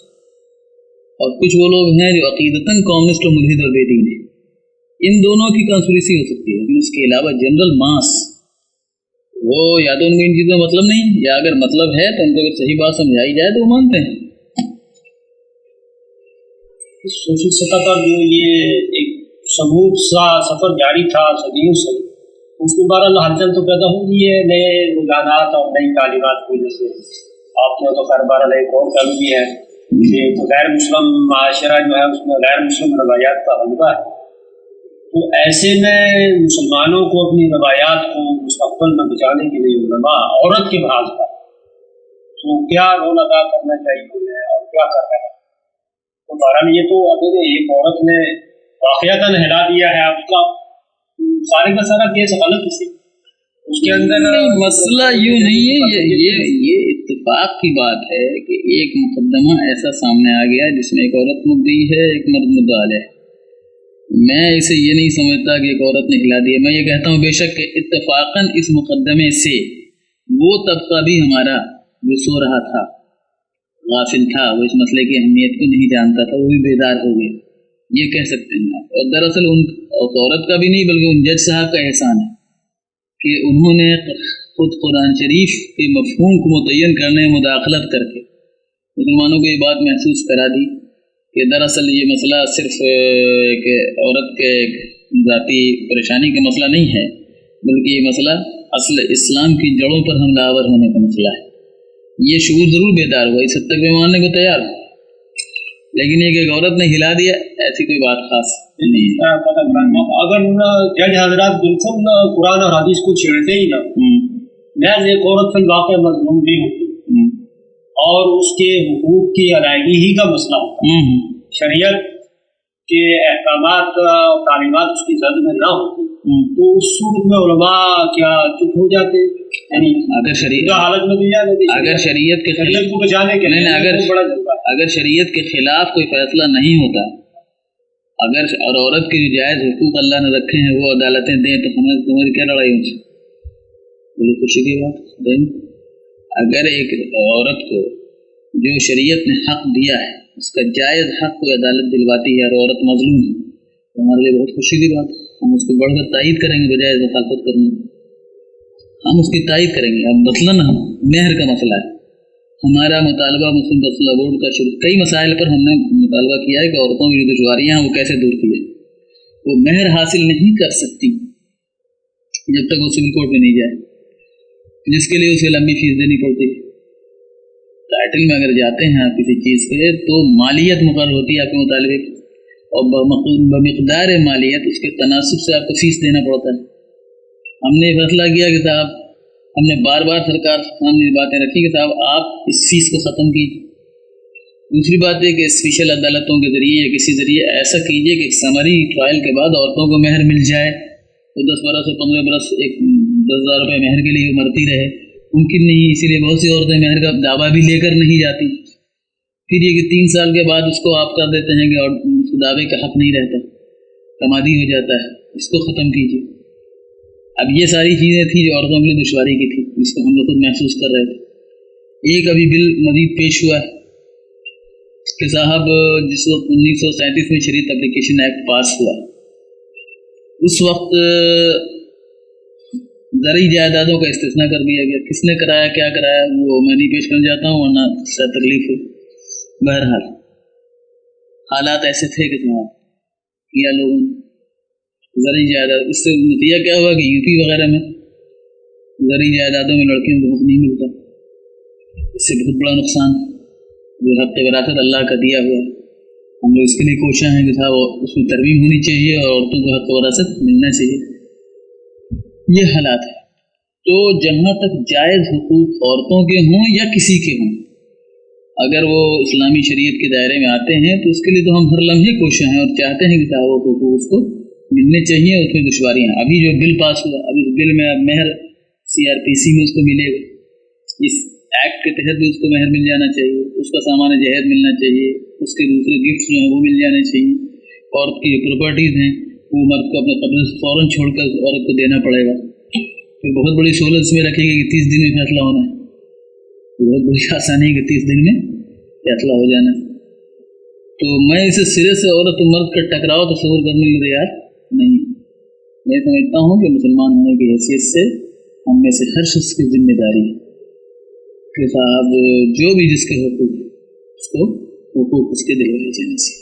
اور کچھ وہ لوگ ہیں جو عقیدتاً کمیونسٹ اور ملحد اور بے دین ہیں. ان دونوں کی کانسپریسی ہو سکتی ہے، لیکن اس کے علاوہ جنرل ماس وہ یا تو ان کو ان چیزوں میں مطلب نہیں، یا اگر مطلب ہے تو ان کو اگر صحیح بات سمجھائی جائے تو وہ مانتے ہیں. سوشل سطح پر جو یہ ایک سمود سا سفر جاری تھا صدیوں سے، اس میں بہرحال ہلچل تو پیدا ہوئی ہے نئے رجحانات اور نئی تعلیمات کی وجہ سے. آپ نے تو خیر بہرحال ایک اور کل بھی ہے کہ تو غیر مسلم معاشرہ جو ہے اس میں غیر مسلم روایات کا غلبہ ہے. تو ایسے میں مسلمانوں کو اپنی روایات کو مستقبل میں بچانے کے لیے علماء عورت کے محاذ پر تو کیا رول ادا کرنا چاہیے انہیں اور کیا کر رہے ہیں. تو بہرحال یہ تو اگر ایک عورت نے واقعتاً ہلا دیا ہے، اس کا سارے کا سارا کیس غلط تھی، اس کے اندر مسئلہ یوں نہیں ہے. یہ اتفاق کی بات ہے کہ ایک مقدمہ ایسا سامنے آ گیا جس میں ایک عورت مدعی ہے، ایک مرد مدعا ہے. میں اسے یہ نہیں سمجھتا کہ ایک عورت نے ہلا دیا. میں یہ کہتا ہوں بے شک کہ اتفاقاً اس مقدمے سے وہ طبقہ بھی ہمارا جو سو رہا تھا، غافل تھا، وہ اس مسئلے کی اہمیت کو نہیں جانتا تھا، وہ بھی بیدار ہو گئے، یہ کہہ سکتے ہیں آپ. اور دراصل ان عورت کا بھی نہیں بلکہ ان جج صاحب کا احسان ہے کہ انہوں نے خود قرآن شریف کے مفہوم کو متعین کرنے میں مداخلت کر کے مسلمانوں کو یہ بات محسوس کرا دی کہ دراصل یہ مسئلہ صرف ایک عورت کے ایک ذاتی پریشانی کا مسئلہ نہیں ہے، بلکہ یہ مسئلہ اصل اسلام کی جڑوں پر حملہ آور ہونے کا مسئلہ ہے. یہ شعور ضرور بیدار ہوا، اس حد تک میں ماننے کو تیار ہوں، لیکن یہ کہ ایک عورت نے ہلا دیا ایسی کوئی بات خاص نہیں ہے. اگر جج حضرات بالکل قرآن اور حدیث کو چھیڑتے ہی نہ، محض ایک عورت فی الواقع مظلوم بھی ہوتی اور اس کے حقوق کی ادائیگی ہی کا مسئلہ ہوتا، شریعت کے احکامات اور تعلیمات اس کی زد میں نہ ہوتی، تو اس صورت میں علماء کیا چپ ہو جاتے؟ یعنی اگر شریعت حالت میں اگر شریعت کے شریعت کو بچانے کے لیے اگر شریعت کے خلاف کوئی فیصلہ نہیں ہوتا، اگر اور عورت کے جو جائز حقوق اللہ نے رکھے ہیں وہ عدالتیں دیں تو تمہاری کیا لڑائی ان سے؟ بڑی خوشی کی بات. اگر ایک عورت کو جو شریعت نے حق دیا ہے اس کا جائز حق کوئی عدالت دلواتی ہے اور عورت مظلوم ہے تو ہمارے لیے بہت خوشی کی بات ہے. ہم اس کو بڑھ کر تائید کریں گے بجائے مخالفت کرنے کی. ہم اس کی تائید کریں گے. اب مثلاً مہر کا مسئلہ ہے، ہمارا مطالبہ مسلم فیصلہ بورڈ کا شروع کئی مسائل پر ہم نے مطالبہ کیا ہے کہ عورتوں کی جو دشواریاں ہیں وہ کیسے دور کی جائے. وہ مہر حاصل نہیں کر سکتی جب تک وہ سول کورٹ میں نہیں جائے، جس کے لیے اسے لمبی فیس دینی پڑتی ہے. ٹائٹل میں اگر جاتے ہیں آپ کسی چیز کے تو مالیت مقرر ہوتی ہے آپ کے مطالبے کی، اور بمقدار مالیت اس کے تناسب سے آپ کو فیس دینا پڑتا ہے. ہم نے فیصلہ کیا کہ صاحب ہم نے بار بار سرکار سامنے باتیں رکھی کہ صاحب آپ اس فیس کو ختم کیجیے. دوسری بات ہے کہ اسپیشل عدالتوں کے ذریعے یا کسی ذریعے ایسا کیجیے کہ ایک سمری ٹرائل کے بعد عورتوں کو مہر مل جائے تو 10 برس اور 15 برس ایک 10,000 روپے مہر کے لیے مرتی رہے. ممکن نہیں، اسی لیے بہت سی عورتیں مہر کا دعویٰ بھی لے کر نہیں جاتی. پھر یہ کہ 3 سال کے بعد اس کو آپ کر دیتے ہیں کہ اس دعوے کا حق نہیں رہتا، تمادی ہو جاتا ہے. اس کو ختم کیجیے. اب یہ ساری چیزیں تھیں جو عورتوں کے لیے دشواری کی تھی، جس کو ہم لوگ خود محسوس کر رہے تھے. ایک ابھی بل مزید پیش ہوا ہے کہ صاحب جس وقت 1937 میں شریعت اپلیکیشن ایکٹ پاس ہوا، اس وقت زرعی جائیدادوں کا استثناء کر دیا گیا. کس نے کرایا، کیا کرایا، وہ میں نہیں پیش کرنا چاہتا ہوں ورنہ تکلیف ہو. بہرحال हालात ऐसे थे कि जनाब किया लोगों ने ज़रूरी जायदाद, इससे नतीजा क्या हुआ कि यूपी वगैरह में ज़रूरी जायदादों में लड़कियों को हक़ नहीं मिलता। इससे बहुत बड़ा नुकसान जो हक़ विरासत अल्लाह का दिया हुआ है। हम लोग इसके लिए कोशिश हैं कि साहब उसमें तरमीम होनी चाहिए और औरतों को हक़ विरासत मिलना चाहिए। ये हालात है। तो जहाँ तक जायज़ हुकूक औरतों के हों या किसी के हों, अगर वो इस्लामी शरीयत के दायरे में आते हैं तो उसके लिए तो हम हर लम्हे कोशिश हैं और चाहते हैं कि साहब वो उसको मिलने चाहिए। उसमें दुश्वारियाँ, अभी जो बिल पास हुआ, अभी उस बिल में अब मेहर CRPC में उसको मिलेगा, इस एक्ट के तहत भी उसको मेहर मिल जाना चाहिए, उसका सामान जहेज मिलना चाहिए, उसके दूसरे गिफ्ट जो हैं वो मिल जाने चाहिए। औरत की जो प्रॉपर्टीज़ हैं वो मर्द को अपने कब्ज़े से फ़ौरन छोड़कर औरत को देना पड़ेगा। फिर बहुत बड़ी सहूलत इसमें रखी गई कि 30 दिन में फैसला होना है। बहुत बड़ी आसानी है कि 30 दिन में फैसला हो जाना। तो मैं इसे सिरे से औरत और मर्द का टकराव तस्वूर करने के लिए तैयार नहीं। मैं समझता हूँ कि मुसलमान होने की हैसियत से हम में से हर शख्स की जिम्मेदारी है कि साहब जो भी जिसके हुकूक उसको हुकूक उसके दिलवाए जाने से।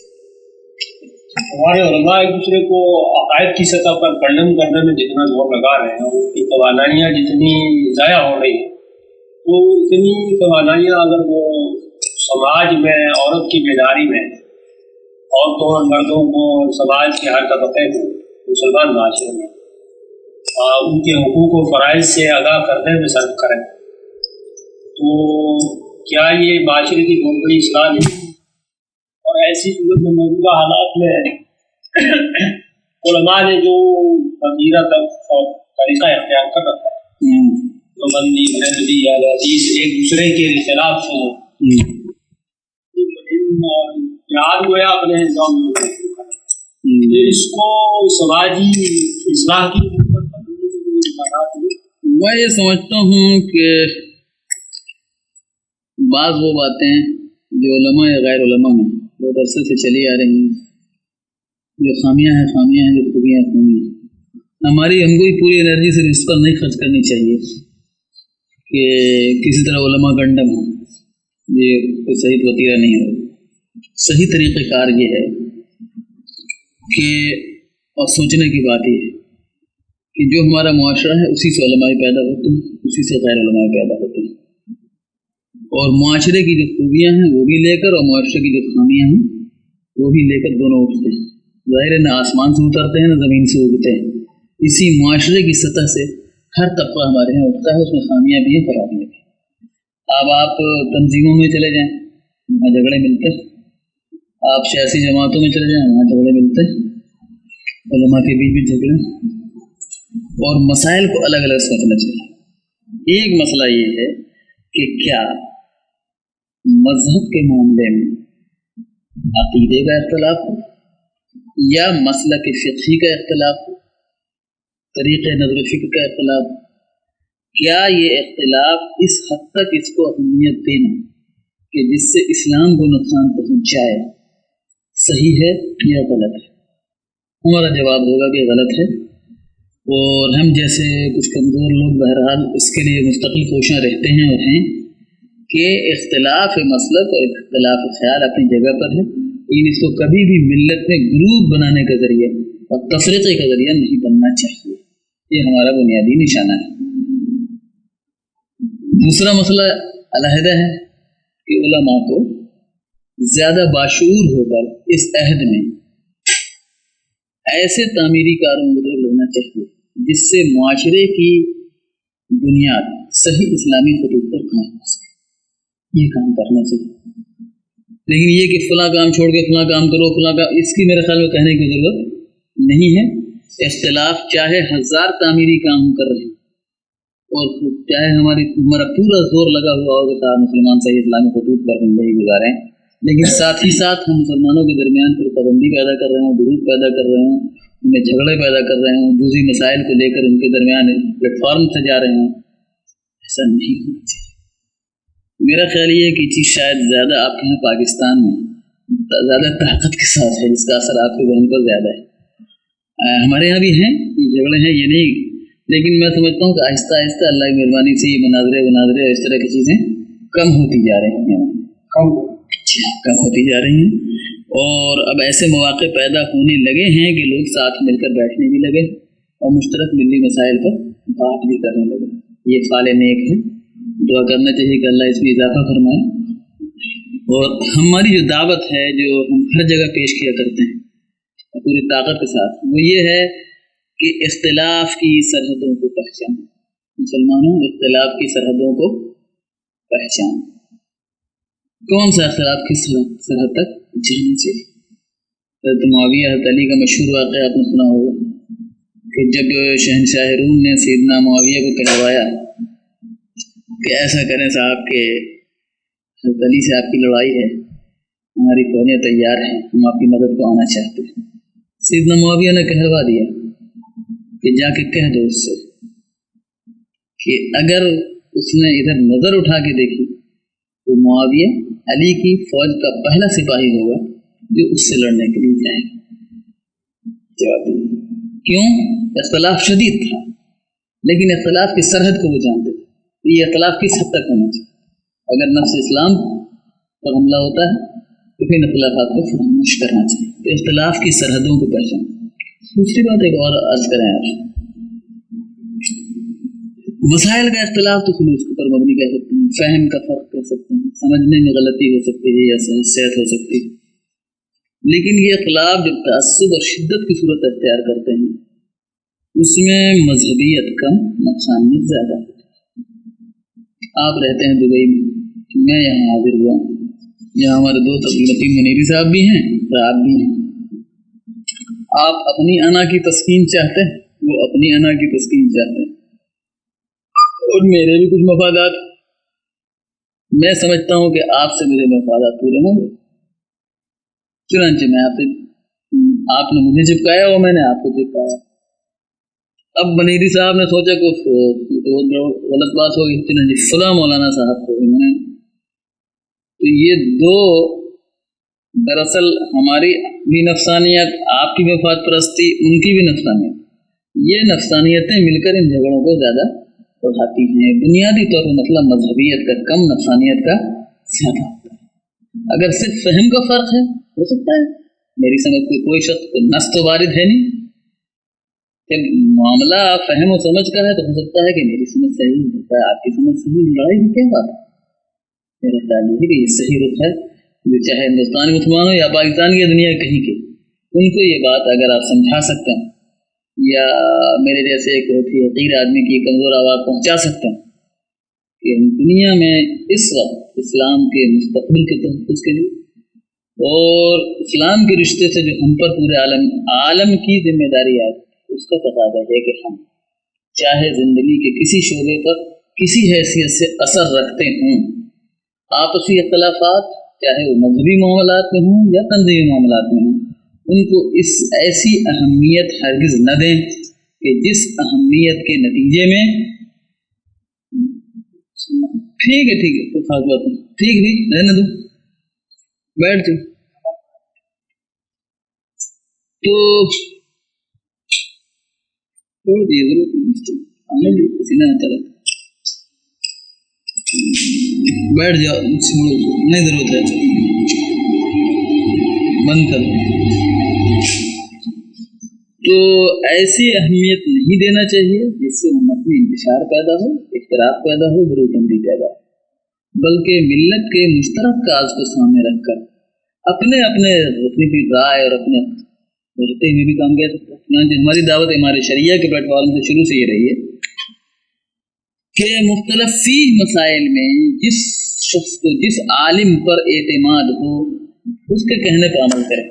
हमारे उलमा एक दूसरे को अकायद की सतह पर कंडम करने में जितना जोर लगा रहे हैं, उनकी तवानाइयाँ जितनी ज़ाया हो रही हैं, तो इतनी तवानाइयाँ अगर वो समाज में औरत की बेदारी में औरतों और मर्दों को समाज के हर तबके को मुसलमान माशरे में उनके हुकूक और फ़राइज़ से आगाह करने में सर्फ करें, तो क्या ये माशरे की बहुत बड़ी इस्लाह नहीं? और ऐसी सूरत में मौजूदा हालात में उलमा ने जो वजीरा तक और तरीक़ा इख्तियार कर रखा है, तो बंदी बंदी या हदीस एक दूसरे के खिलाफ याद हुआ अपने निज़ाम में, इसको समाजी इस्लाह की मैं ये समझता हूँ कि बाज़ वो बातें जो उलमा या गैर उलमा में बहुत अरसे से चली आ रही हैं, जो खामियाँ हैं, जो खूबियाँ हैं, हमारी हमको ही पूरी एनर्जी से इस पर नहीं खर्च करनी चाहिए कि किसी तरह उलमा गंडम हो। ये कोई सही वतीरा नहीं है। सही तरीक़ेकार ये है कि और सोचने की बात ये है कि जो हमारा मुआशरा है उसी से उलमा पैदा होते हैं, उसी से गैर उलमा पैदा होते हैं, और मुआशरे की जो खूबियाँ हैं वो भी लेकर और मुआशरे की जो खामियाँ हैं वो भी लेकर दोनों उठते हैं। ज़ाहिर है, न आसमान से उतरते हैं न ज़मीन से उगते हैं। इसी मुआशरे की सतह से हर तबका हमारे यहाँ उठता है, उसमें खामियाँ भी हैं, खराबियाँ भी। अब आप तंजीमों में चले जाएँ, वहाँ झगड़े मिलते हैं। आप सियासी जमातों में चले जाएँ, वहाँ झगड़े मिलते हैं, उलमा के बीच में झगड़े। और मसाइल को अलग अलग सोचना चाहिए। एक मसला ये है कि क्या मजहब के मामले में अकीदे का इख्तलाफ हो या मसलक फ़िक़ही का इख्तलाफ हो, तरीक़े नज़र फ़िक्र का इख्तलाफ, क्या ये इख्तलाफ इस हद तक इसको अहमियत देना कि जिससे इस्लाम को नुकसान पहुँच जाए सही है या गलत है? हमारा जवाब होगा कि गलत है। और हम जैसे कुछ कमज़ोर लोग बहरहाल इसके लिए मुस्तक़िल कोशिश रहते हैं और हैं कि इख्तिलाफ मसलक और इख्तिलाफ ख्याल अपनी जगह पर है, लेकिन इसको कभी भी मिल्लत में ग्रुप बनाने का ज़रिया और तफरीक़े का ज़रिया नहीं बनना चाहिए। ये हमारा बुनियादी निशाना है। दूसरा मसला अलहदा है कि उलमा को ज़्यादा बाशऊर होकर इस अहद में ऐसे तामीरी कारों की तरफ लगना चाहिए जिससे मुआशरे की बुनियाद सही इस्लामी खतूत पर कायम हो सके। ये काम करना चाहिए। लेकिन ये कि फ़लाँ काम छोड़ के फ़लाँ काम करो, फ़लाँ काम, इसकी मेरे ख्याल में कहने की ज़रूरत नहीं है। इख्तिलाफ चाहे 1000 तामीरी काम कर रहे हैं और चाहे हमारा पूरा जोर लगा हुआ हो कि साहब मुसलमान सही इस्लामी खतूत पर ज़िंदगी गुजारें, लेकिन साथ ही साथ हम मुसलमानों के दरमियान फिर पाबंदी पैदा कर रहे हैं, विरोध पैदा कर रहे हैं, उनमें झगड़े पैदा कर रहे हैं, जुज़ी मसाइल को लेकर उनके दरमियान प्लेटफार्म से जा रहे हैं। ऐसा नहीं होना चाहिए। मेरा ख्याल ये है कि चीज़ शायद ज़्यादा आपके यहाँ पाकिस्तान में ज़्यादा ताकत के साथ है, जिसका असर आपके बहन पर ज़्यादा है। हमारे यहाँ भी हैं ये झगड़े हैं, ये नहीं, लेकिन मैं समझता हूँ कि आहिस्ता आहिस्ता अल्लाह की मेहरबानी से ये मुनाजरे इस तरह की चीज़ें कम होती जा रही हैं, कम होती जा रही हैं। اور اب ایسے مواقع پیدا ہونے لگے ہیں کہ لوگ ساتھ مل کر بیٹھنے بھی لگے اور مشترک ملی مسائل پر بات بھی کرنے لگے. یہ فعال نیک ہے، دعا کرنا چاہیے کہ اللہ اس میں اضافہ فرمائے. اور ہماری جو دعوت ہے جو ہم ہر جگہ پیش کیا کرتے ہیں پوری طاقت کے ساتھ، وہ یہ ہے کہ اختلاف کی سرحدوں کو پہچانیں. مسلمانوں، اختلاف کی سرحدوں کو پہچانیں. کون سا اختلاف کس سرحد تک جانا چاہیے؟ حضرت معاویہ حضرت علی کا مشہور واقعہ آپ نے سنا ہوگا کہ جب شہنشاہ روم نے سیدنا معاویہ کو کہلوایا کہ ایسا کریں صاحب کہ حضرت علی سے آپ کی لڑائی ہے، ہماری فوجیں تیار ہیں، ہم آپ کی مدد کو آنا چاہتے ہیں. سیدنا معاویہ نے کہلوا دیا کہ جا کے کہہ دو اس سے کہ اگر اس نے ادھر نظر اٹھا کے دیکھی تو معاویہ علی کی فوج کا پہلا سپاہی ہوگا جو اس سے لڑنے کے لیے جائے گا. جواب دیا کیوں؟ اختلاف شدید تھا لیکن اختلاف کی سرحد کو وہ جانتے تھے. یہ اختلاف کس حد تک ہونا چاہیے؟ اگر نفس اسلام پر حملہ ہوتا ہے تو پھر اختلافات کو فراموش کرنا چاہیے. تو اختلاف کی سرحدوں کو پہچان. دوسری بات ایک اور عرض کریں آپ، وسائل کا اختلاف تو خلوص پر مبنی کہہ سکتے ہیں، فہم کا فرق کہہ سکتے ہیں، سمجھنے میں غلطی ہو سکتی ہے یا صحت ہو سکتی ہے. لیکن یہ اختلاف جب تعصب اور شدت کی صورت اختیار کرتے ہیں اس میں مذہبیت کم، نفسانیت زیادہ ہوتی ہے. آپ رہتے ہیں دبئی میں، میں یہاں حاضر ہوا ہوں، یہاں ہمارے دوست عبداللطیف منیری صاحب بھی ہیں اور آپ بھی ہیں. آپ اپنی انا کی تسکین چاہتے ہیں، وہ اپنی انا کی تسکین چاہتے ہیں، اور میرے بھی کچھ مفادات. میں سمجھتا ہوں کہ آپ سے میرے مفادات پورے ہوں گے، چنانچہ میں آپ نے مجھے چپکایا اور میں نے آپ کو چپکایا. اب منیری صاحب نے سوچا کہ غلط بات ہوگی، چنانچہ فلاں مولانا صاحب کو انہوں نے. تو یہ دو دراصل ہماری بھی نفسانیت، آپ کی مفاد پرستی، ان کی بھی نفسانیت، یہ نفسانیتیں مل کر ان جھگڑوں کو زیادہ بڑھاتی ہیں. بنیادی طور پر مطلب مذہبیت کا کم، نفسانیت کا زیادہ ہوتا ہے. اگر صرف فہم کا فرق ہے ہو سکتا ہے میری سمجھ کوئی شخص نص تو وارد ہے نہیں. جب معاملہ فہم و سمجھ کا ہے تو ہو سکتا ہے کہ میری سمجھ صحیح ہوتا ہے، آپ کی سمجھ صحیح. لڑائی کی کیا بات ہے؟ میرا خیال یہ کہ یہ صحیح رخ ہے جو چاہے ہندوستانی مسلمان ہو یا پاکستان کی دنیا کہیں کے، ان کو یہ بات اگر آپ سمجھا سکتے ہیں یا میرے جیسے ایک بہت ہی حقیر آدمی کی کمزور آواز پہنچا سکتے ہیں کہ دنیا میں اس وقت اسلام کے مستقبل کے تحفظ کے لیے اور اسلام کے رشتے سے جو ہم پر پورے عالم کی ذمہ داری ہے، اس کا تقاضا ہے کہ ہم چاہے زندگی کے کسی شعبے پر کسی حیثیت سے اثر رکھتے ہوں، آپسی اختلافات چاہے وہ مذہبی معاملات میں ہوں یا تنظیمی معاملات میں ہوں، ان کو اس ایسی اہمیت ہرگز نہ دیں کہ جس اہمیت کے نتیجے میں ٹھیک ہے تو خاص بات نہیں، ٹھیک بھی رہنے دو، بیٹھ جاؤ. تو بیٹھ جاؤ، نہیں ضرورت ہے، بند کر. تو ایسی اہمیت نہیں دینا چاہیے جس سے امت میں انتشار پیدا ہو، اختلاف پیدا ہو، گروہ بندی پیدا ہو، بلکہ ملت کے مشترک کاز کو سامنے رکھ کر اپنے بھی رائے اور اپنے رہتے ہوئے بھی کام کیا سکتا ہے. ہماری دعوت ہمارے شریعہ کے پلیٹ فارم سے شروع سے یہ رہی ہے کہ مختلف فی مسائل میں جس شخص کو جس عالم پر اعتماد ہو اس کے کہنے پر عمل کریں،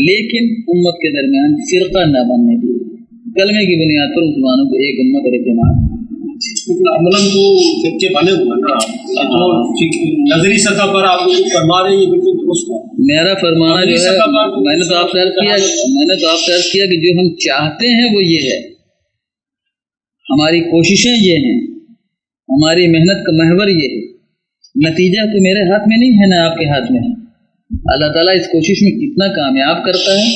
لیکن امت کے درمیان فرقہ نہ بننے دیے. کلمے کی بنیاد پر مسلمانوں کو ایک امت اور اعتماد. عملاً تو فرقے بنے ہوئے نا، تو نظری سطح پر آپ لوگ فرما رہے ہیں، یہ بالکل درست ہے. میرا فرمانا جو ہے، میں نے تو آپ سے عرض کیا کہ جو ہم چاہتے ہیں وہ یہ ہے، ہماری کوششیں یہ ہیں، ہماری محنت کا محور یہ ہے. نتیجہ تو میرے ہاتھ میں نہیں ہے، نہ آپ کے ہاتھ میں ہے. اللہ تعالیٰ اس کوشش میں کتنا کامیاب کرتا ہے،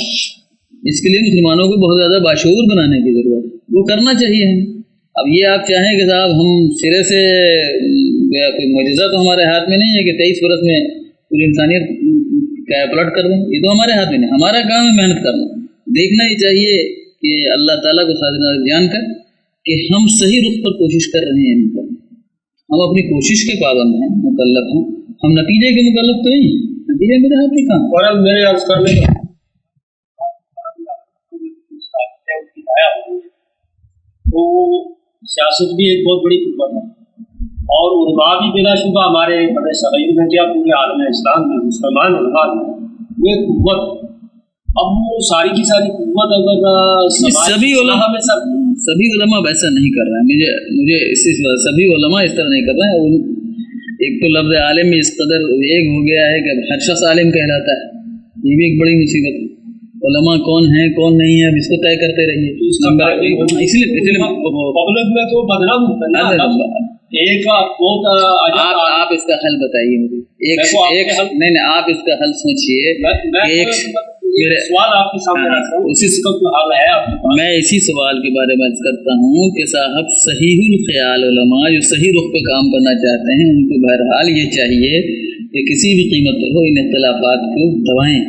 اس کے لیے مسلمانوں کو بہت زیادہ باشعور بنانے کی ضرورت ہے، وہ کرنا چاہیے ہمیں. اب یہ آپ چاہیں کہ صاحب ہم سرے سے کوئی معجزہ تو ہمارے ہاتھ میں نہیں ہے کہ 23 برس میں पूरी इंसानियत क्या पलट कर दें? ये तो हमारे हाथ में नहीं, हमारा काम है मेहनत करना। देखना ही चाहिए कि अल्लाह ताला को साथ जानकर कि हम सही रुख पर कोशिश कर रहे हैं, नहीं कर रहे। हम अपनी कोशिश के पाबंद हैं, मुकल्लफ हैं, हम नतीजे के मुकल्लफ तो नहीं, नतीजे मेरे हाथ में काम। और अब मेरे अर्ज करने का तो सियासत भी एक बहुत बड़ी कुव्वत है, और उलमा भी बिलाशुबा हमारे बड़े सगीर में क्या पूरे आलम इस्लाम में मुसलमान उलमा में वो कुव्वत। अब वो सारी की सारी कुव्वत अगर सभी उलमा में सभी उलमा वैसा नहीं कर रहे हैं, मुझे इसी सभी उलमा इस तरह नहीं कर रहे हैं। एक तो लफ्ज़ आलिम में इस कदर एक हो गया है कि हर शख्स आलिम कहलाता है, ये भी एक बड़ी मुसीबत है। उलमा कौन है कौन नहीं है अब इसको तय करते रहिए, इसलिए पब्लिक में तो बदनाम होता है। एक आप इसका हल बताइए मुझे, नहीं आप इसका हल सोचिए। एक सवाल आपके सामने रखा हूं, उसी का कोई हल है आपके पास? मैं इसी सवाल के बारे में करता हूँ कि साहब सहीहुल ख्याल उलमा जो सही रुख पे काम करना चाहते हैं उनको बहरहाल ये चाहिए कि किसी भी कीमत पर हो इन इख्तिलाफात को दबाएं,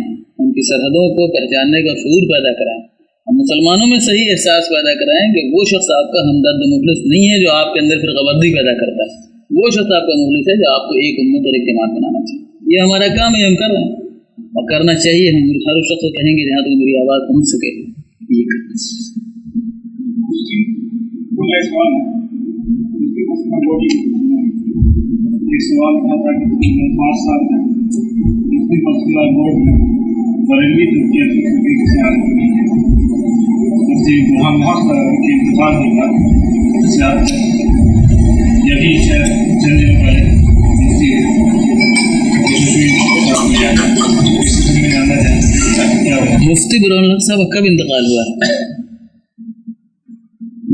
उनकी सरहदों को पहचानने का शऊर पैदा कराएं, मुसलमानों में सही एहसास पैदा कराएं कि वो शख्स आपका हमदर्द मुखलिस नहीं है जो आपके अंदर फिर गबर्दी पैदा करता है, वो शख्स आपका मुखलिस है जो आपको एक उम्मत और इत्तेमाद बनाना चाहिए। ये हमारा काम है, हम कर रहे हैं और करना चाहिए। हम हर उस शख्स को कहेंगे जहाँ तक मेरी आवाज़ पहुँच सके ये करना। सवाल था कि 5 साल में मुस्लिम पर्सनल बोर्ड में बरेली तुर्की वहाँ बहुत के इंतजाम होगा, यही है चंद दिन पहले मुफ्ती बुरहान हक साहब कब इंतकाल हुआ है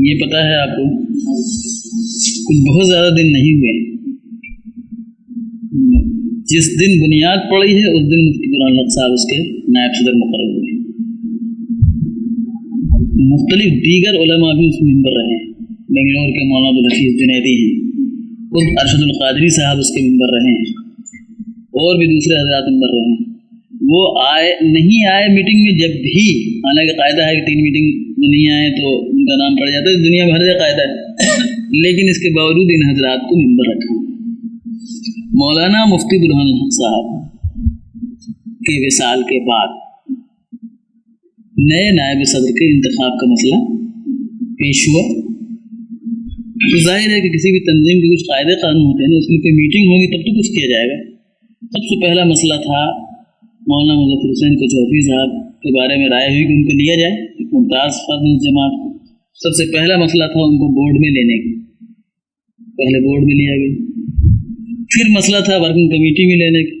ये पता है आपको? कुछ बहुत ज़्यादा दिन नहीं हुए, जिस दिन बुनियाद पड़ी है उस दिन मुफ्ती बुरहान हक साहब उसके नायब सदर मुकर्रर हुए। मुख्तलिफ दीगर उलमा भी उसमें मेंबर रहे हैं, बेंगलोर के मौलाना अब्दुल हफीज़ जुनैदी हैं, खुद अरशदुल क़ादरी साहब उसके मेंबर रहे हैं, और भी दूसरे हज़रात मेंबर रहे हैं। वो नहीं आए मीटिंग में, जब भी हालांकि कायदा है कि 3 मीटिंग में नहीं आए तो उनका नाम पड़ जाता है, दुनिया भर का कायदा है, लेकिन इसके बावजूद इन हज़रात को मेंबर रखा। मौलाना मुफ्ती बुरहान हक साहब के विसाल के बाद नए नायब सदर के इंतखाब का मसला पेश हुआ, तो जाहिर है कि किसी भी तंजीम के कुछ कायदे कानून होते हैं ना, उसके लिए कोई मीटिंग होगी तब तो कुछ किया जाएगा। सबसे पहला मसला था मौलाना मुज़फ़्फ़र हुसैन कोचौफी साहब के बारे में राय हुई कि उनको लिया जाए, एक मुमताज़ फर्द जमात को। सबसे पहला मसला था उनको बोर्ड में लेने का, पहले बोर्ड में लिया गया। फिर मसला था वर्किंग कमेटी में लेने का,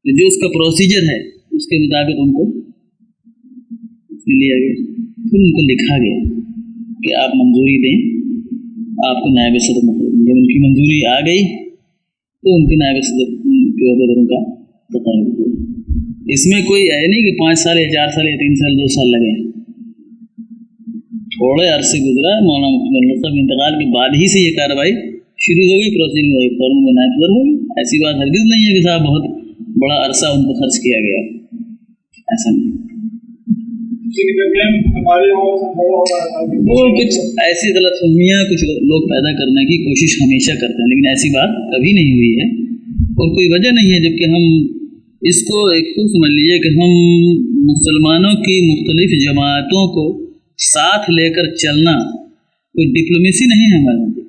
तो जो उसका प्रोसीजर है उसके मुताबिक उनको लिया गया। फिर उनको लिखा गया कि आप मंजूरी दें, आपको नायब सदर मुकर्रर। जब उनकी मंजूरी आ गई तो उनके नायब सदर के अहदे उनका तकर्रुर हुआ। इसमें कोई है नहीं कि 5 साल या 4 साल या 3 साल 2 साल लगे, थोड़े अरसे गुजरा। मौलाना मुफ्ती साहब इंतकाल के बाद ही से ये कार्रवाई शुरू हो गई, प्रोसीजर हुई, फौरन में नायब सदर हो गई। ऐसी बात हरगिज़ नहीं है कि साहब बहुत बड़ा अरसा उन पर खर्च किया गया, ऐसा नहीं। और कुछ ऐसी गलतफहमियाँ कुछ लोग पैदा करने की कोशिश हमेशा करते हैं, लेकिन ऐसी बात कभी नहीं हुई है और कोई वजह नहीं है। जबकि हम इसको एक तो समझ लीजिए कि हम मुसलमानों की मुख्तलिफ जमातों को साथ लेकर चलना कोई डिप्लोमेसी नहीं है हमारे लिए।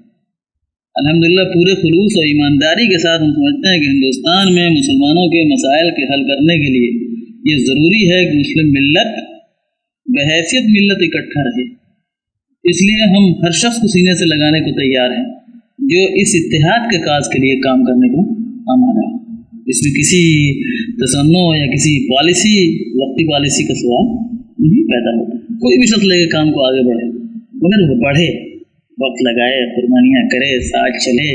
अल्हम्दुलिल्लाह पूरे खुलूस और ईमानदारी के साथ हम समझते हैं कि हिंदुस्तान में मुसलमानों के मसाइल के हल करने के लिए ये ज़रूरी है कि मुस्लिम मिल्लत बहैसियत मिल्लत इकट्ठा रहे। इसलिए हम हर शख्स को सीने से लगाने को तैयार हैं जो इस इत्तेहाद के काज के लिए काम करने को आमादा है। इसमें किसी तसन्नो या किसी पॉलिसी वक्ती पॉलिसी का सवाल नहीं पैदा होता। कोई भी शख्स लेके काम को आगे बढ़े, मगर वो बढ़े, वक्त लगाए, कुर्बानियाँ करे, साथ चले।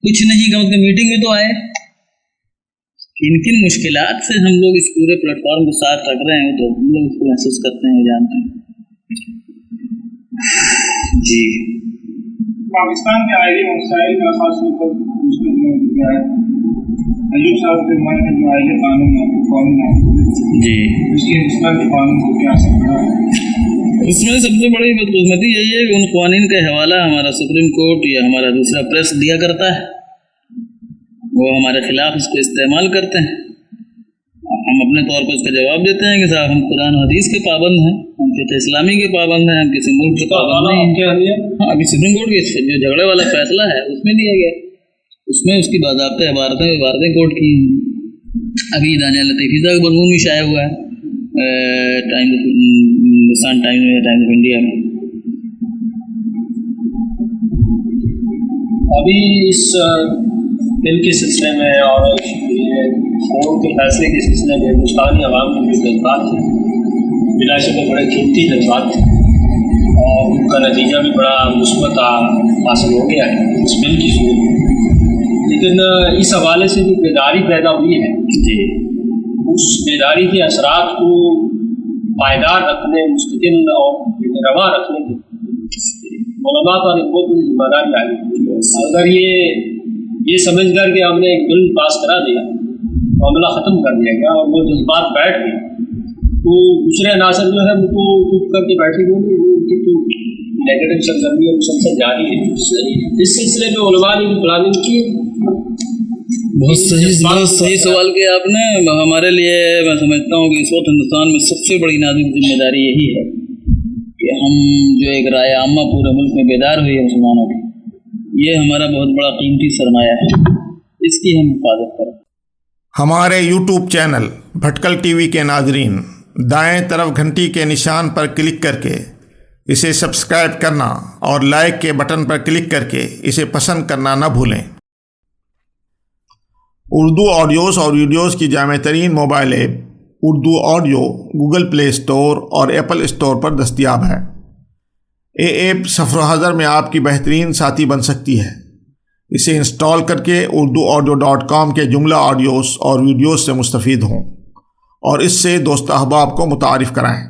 कुछ नहीं कम से मीटिंग में तो आए। किन किन मुश्किलात से हम लोग इस पूरे प्लेटफॉर्म को साथ रख रहे हैं तो हम लोग इसको महसूस करते हैं, जानते हैं। जी पाकिस्तान के आईनी मसाइल का खास तौर पर मुश्किल किया है। अयूब साहब के मन में जो आईनी कानून है, कानून है जी, इसके हिंदुस्तान के कानून को क्या असर पड़ा है? उसमें सबसे बड़ी बदकिस्मती यही है कि उन कानून का हवाला हमारा सुप्रीम कोर्ट या हमारा दूसरा प्रेस दिया करता है, वो हमारे खिलाफ इसको इस्तेमाल करते हैं। हम अपने तौर पर उसका जवाब देते हैं कि साहब हम कुरान हदीस के पाबंद हैं, हम फिक़्ह इस्लामी के पाबंद हैं, हम किसी मुल्क के पाबंद नहीं हैं। हाँ, अभी सुप्रीम कोर्ट के जो झगड़े वाला फैसला है उसमें दिया गया, उसमें उसकी बाज़ाब्ते इबारतें कोर्ट की हैं। अभी दानिया लतीफ़ी का मज़मून भी शाया हुआ है हिंदुस्तान टाइम्स ऑफ इंडिया में। अभी इस बिल के सिलसिले में और कोर्ट के फैसले के सिलसिले में हिंदुस्तानी अवाम के जो जज्बात थे बिलाशुबा बड़े कीमती जज्बात थे और उनका नतीजा भी बड़ा मुस्बत हासिल हो गया है इस बिल की सूरत में। लेकिन इस हवाले से जो बेदारी पैदा हुई है जी, उस बेदारी के असरात को पायदार रखने, मुस्तकिल और रवा रखने के उलमा पर एक बहुत बड़ी जिम्मेदारी आ गई। अगर ये समझ कर के हमने एक बिल पास करा दिया, मामला ख़त्म कर दिया गया और वो जज्बात बैठ गए, तो दूसरे अनासर जो है उनको चुप करके बैठे हुए उनकी तो नेगेटिव सरगर्मी मुसलसल जारी है। इस सिलसिले में उलमा ने प्लानिंग की। बहुत सही सवाल किया आपने। हमारे लिए मैं समझता हूँ कि इस वक्त हिंदुस्तान में सबसे बड़ी नाज़ुक जिम्मेदारी यही है कि हम जो एक राय आमा पूरे मुल्क में बेदार हुई है मुसलमानों की, ये हमारा बहुत बड़ा कीमती सरमाया है, इसकी हम हिफाजत करें। हमारे YouTube चैनल भटकल टीवी के नाजरीन, दाएं तरफ घंटी के निशान पर क्लिक करके इसे सब्सक्राइब करना और लाइक के बटन पर क्लिक करके इसे पसंद करना न भूलें। उर्दू ऑडियोज़ और वीडियोज़ की जामे तरीन mobile app Urdu audio Google play store और एप्पल स्टोर पर दस्तयाब है। ये ऐप सफ़र हज़र में आपकी बेहतरीन साथी बन सकती है। इसे इंस्टॉल करके urduaudio.com के जुमला ऑडियोज़ और वीडियोज़ से मुस्तफ़ीद हों और इससे दोस्त अहबाब को मुतारिफ़ कराएँ।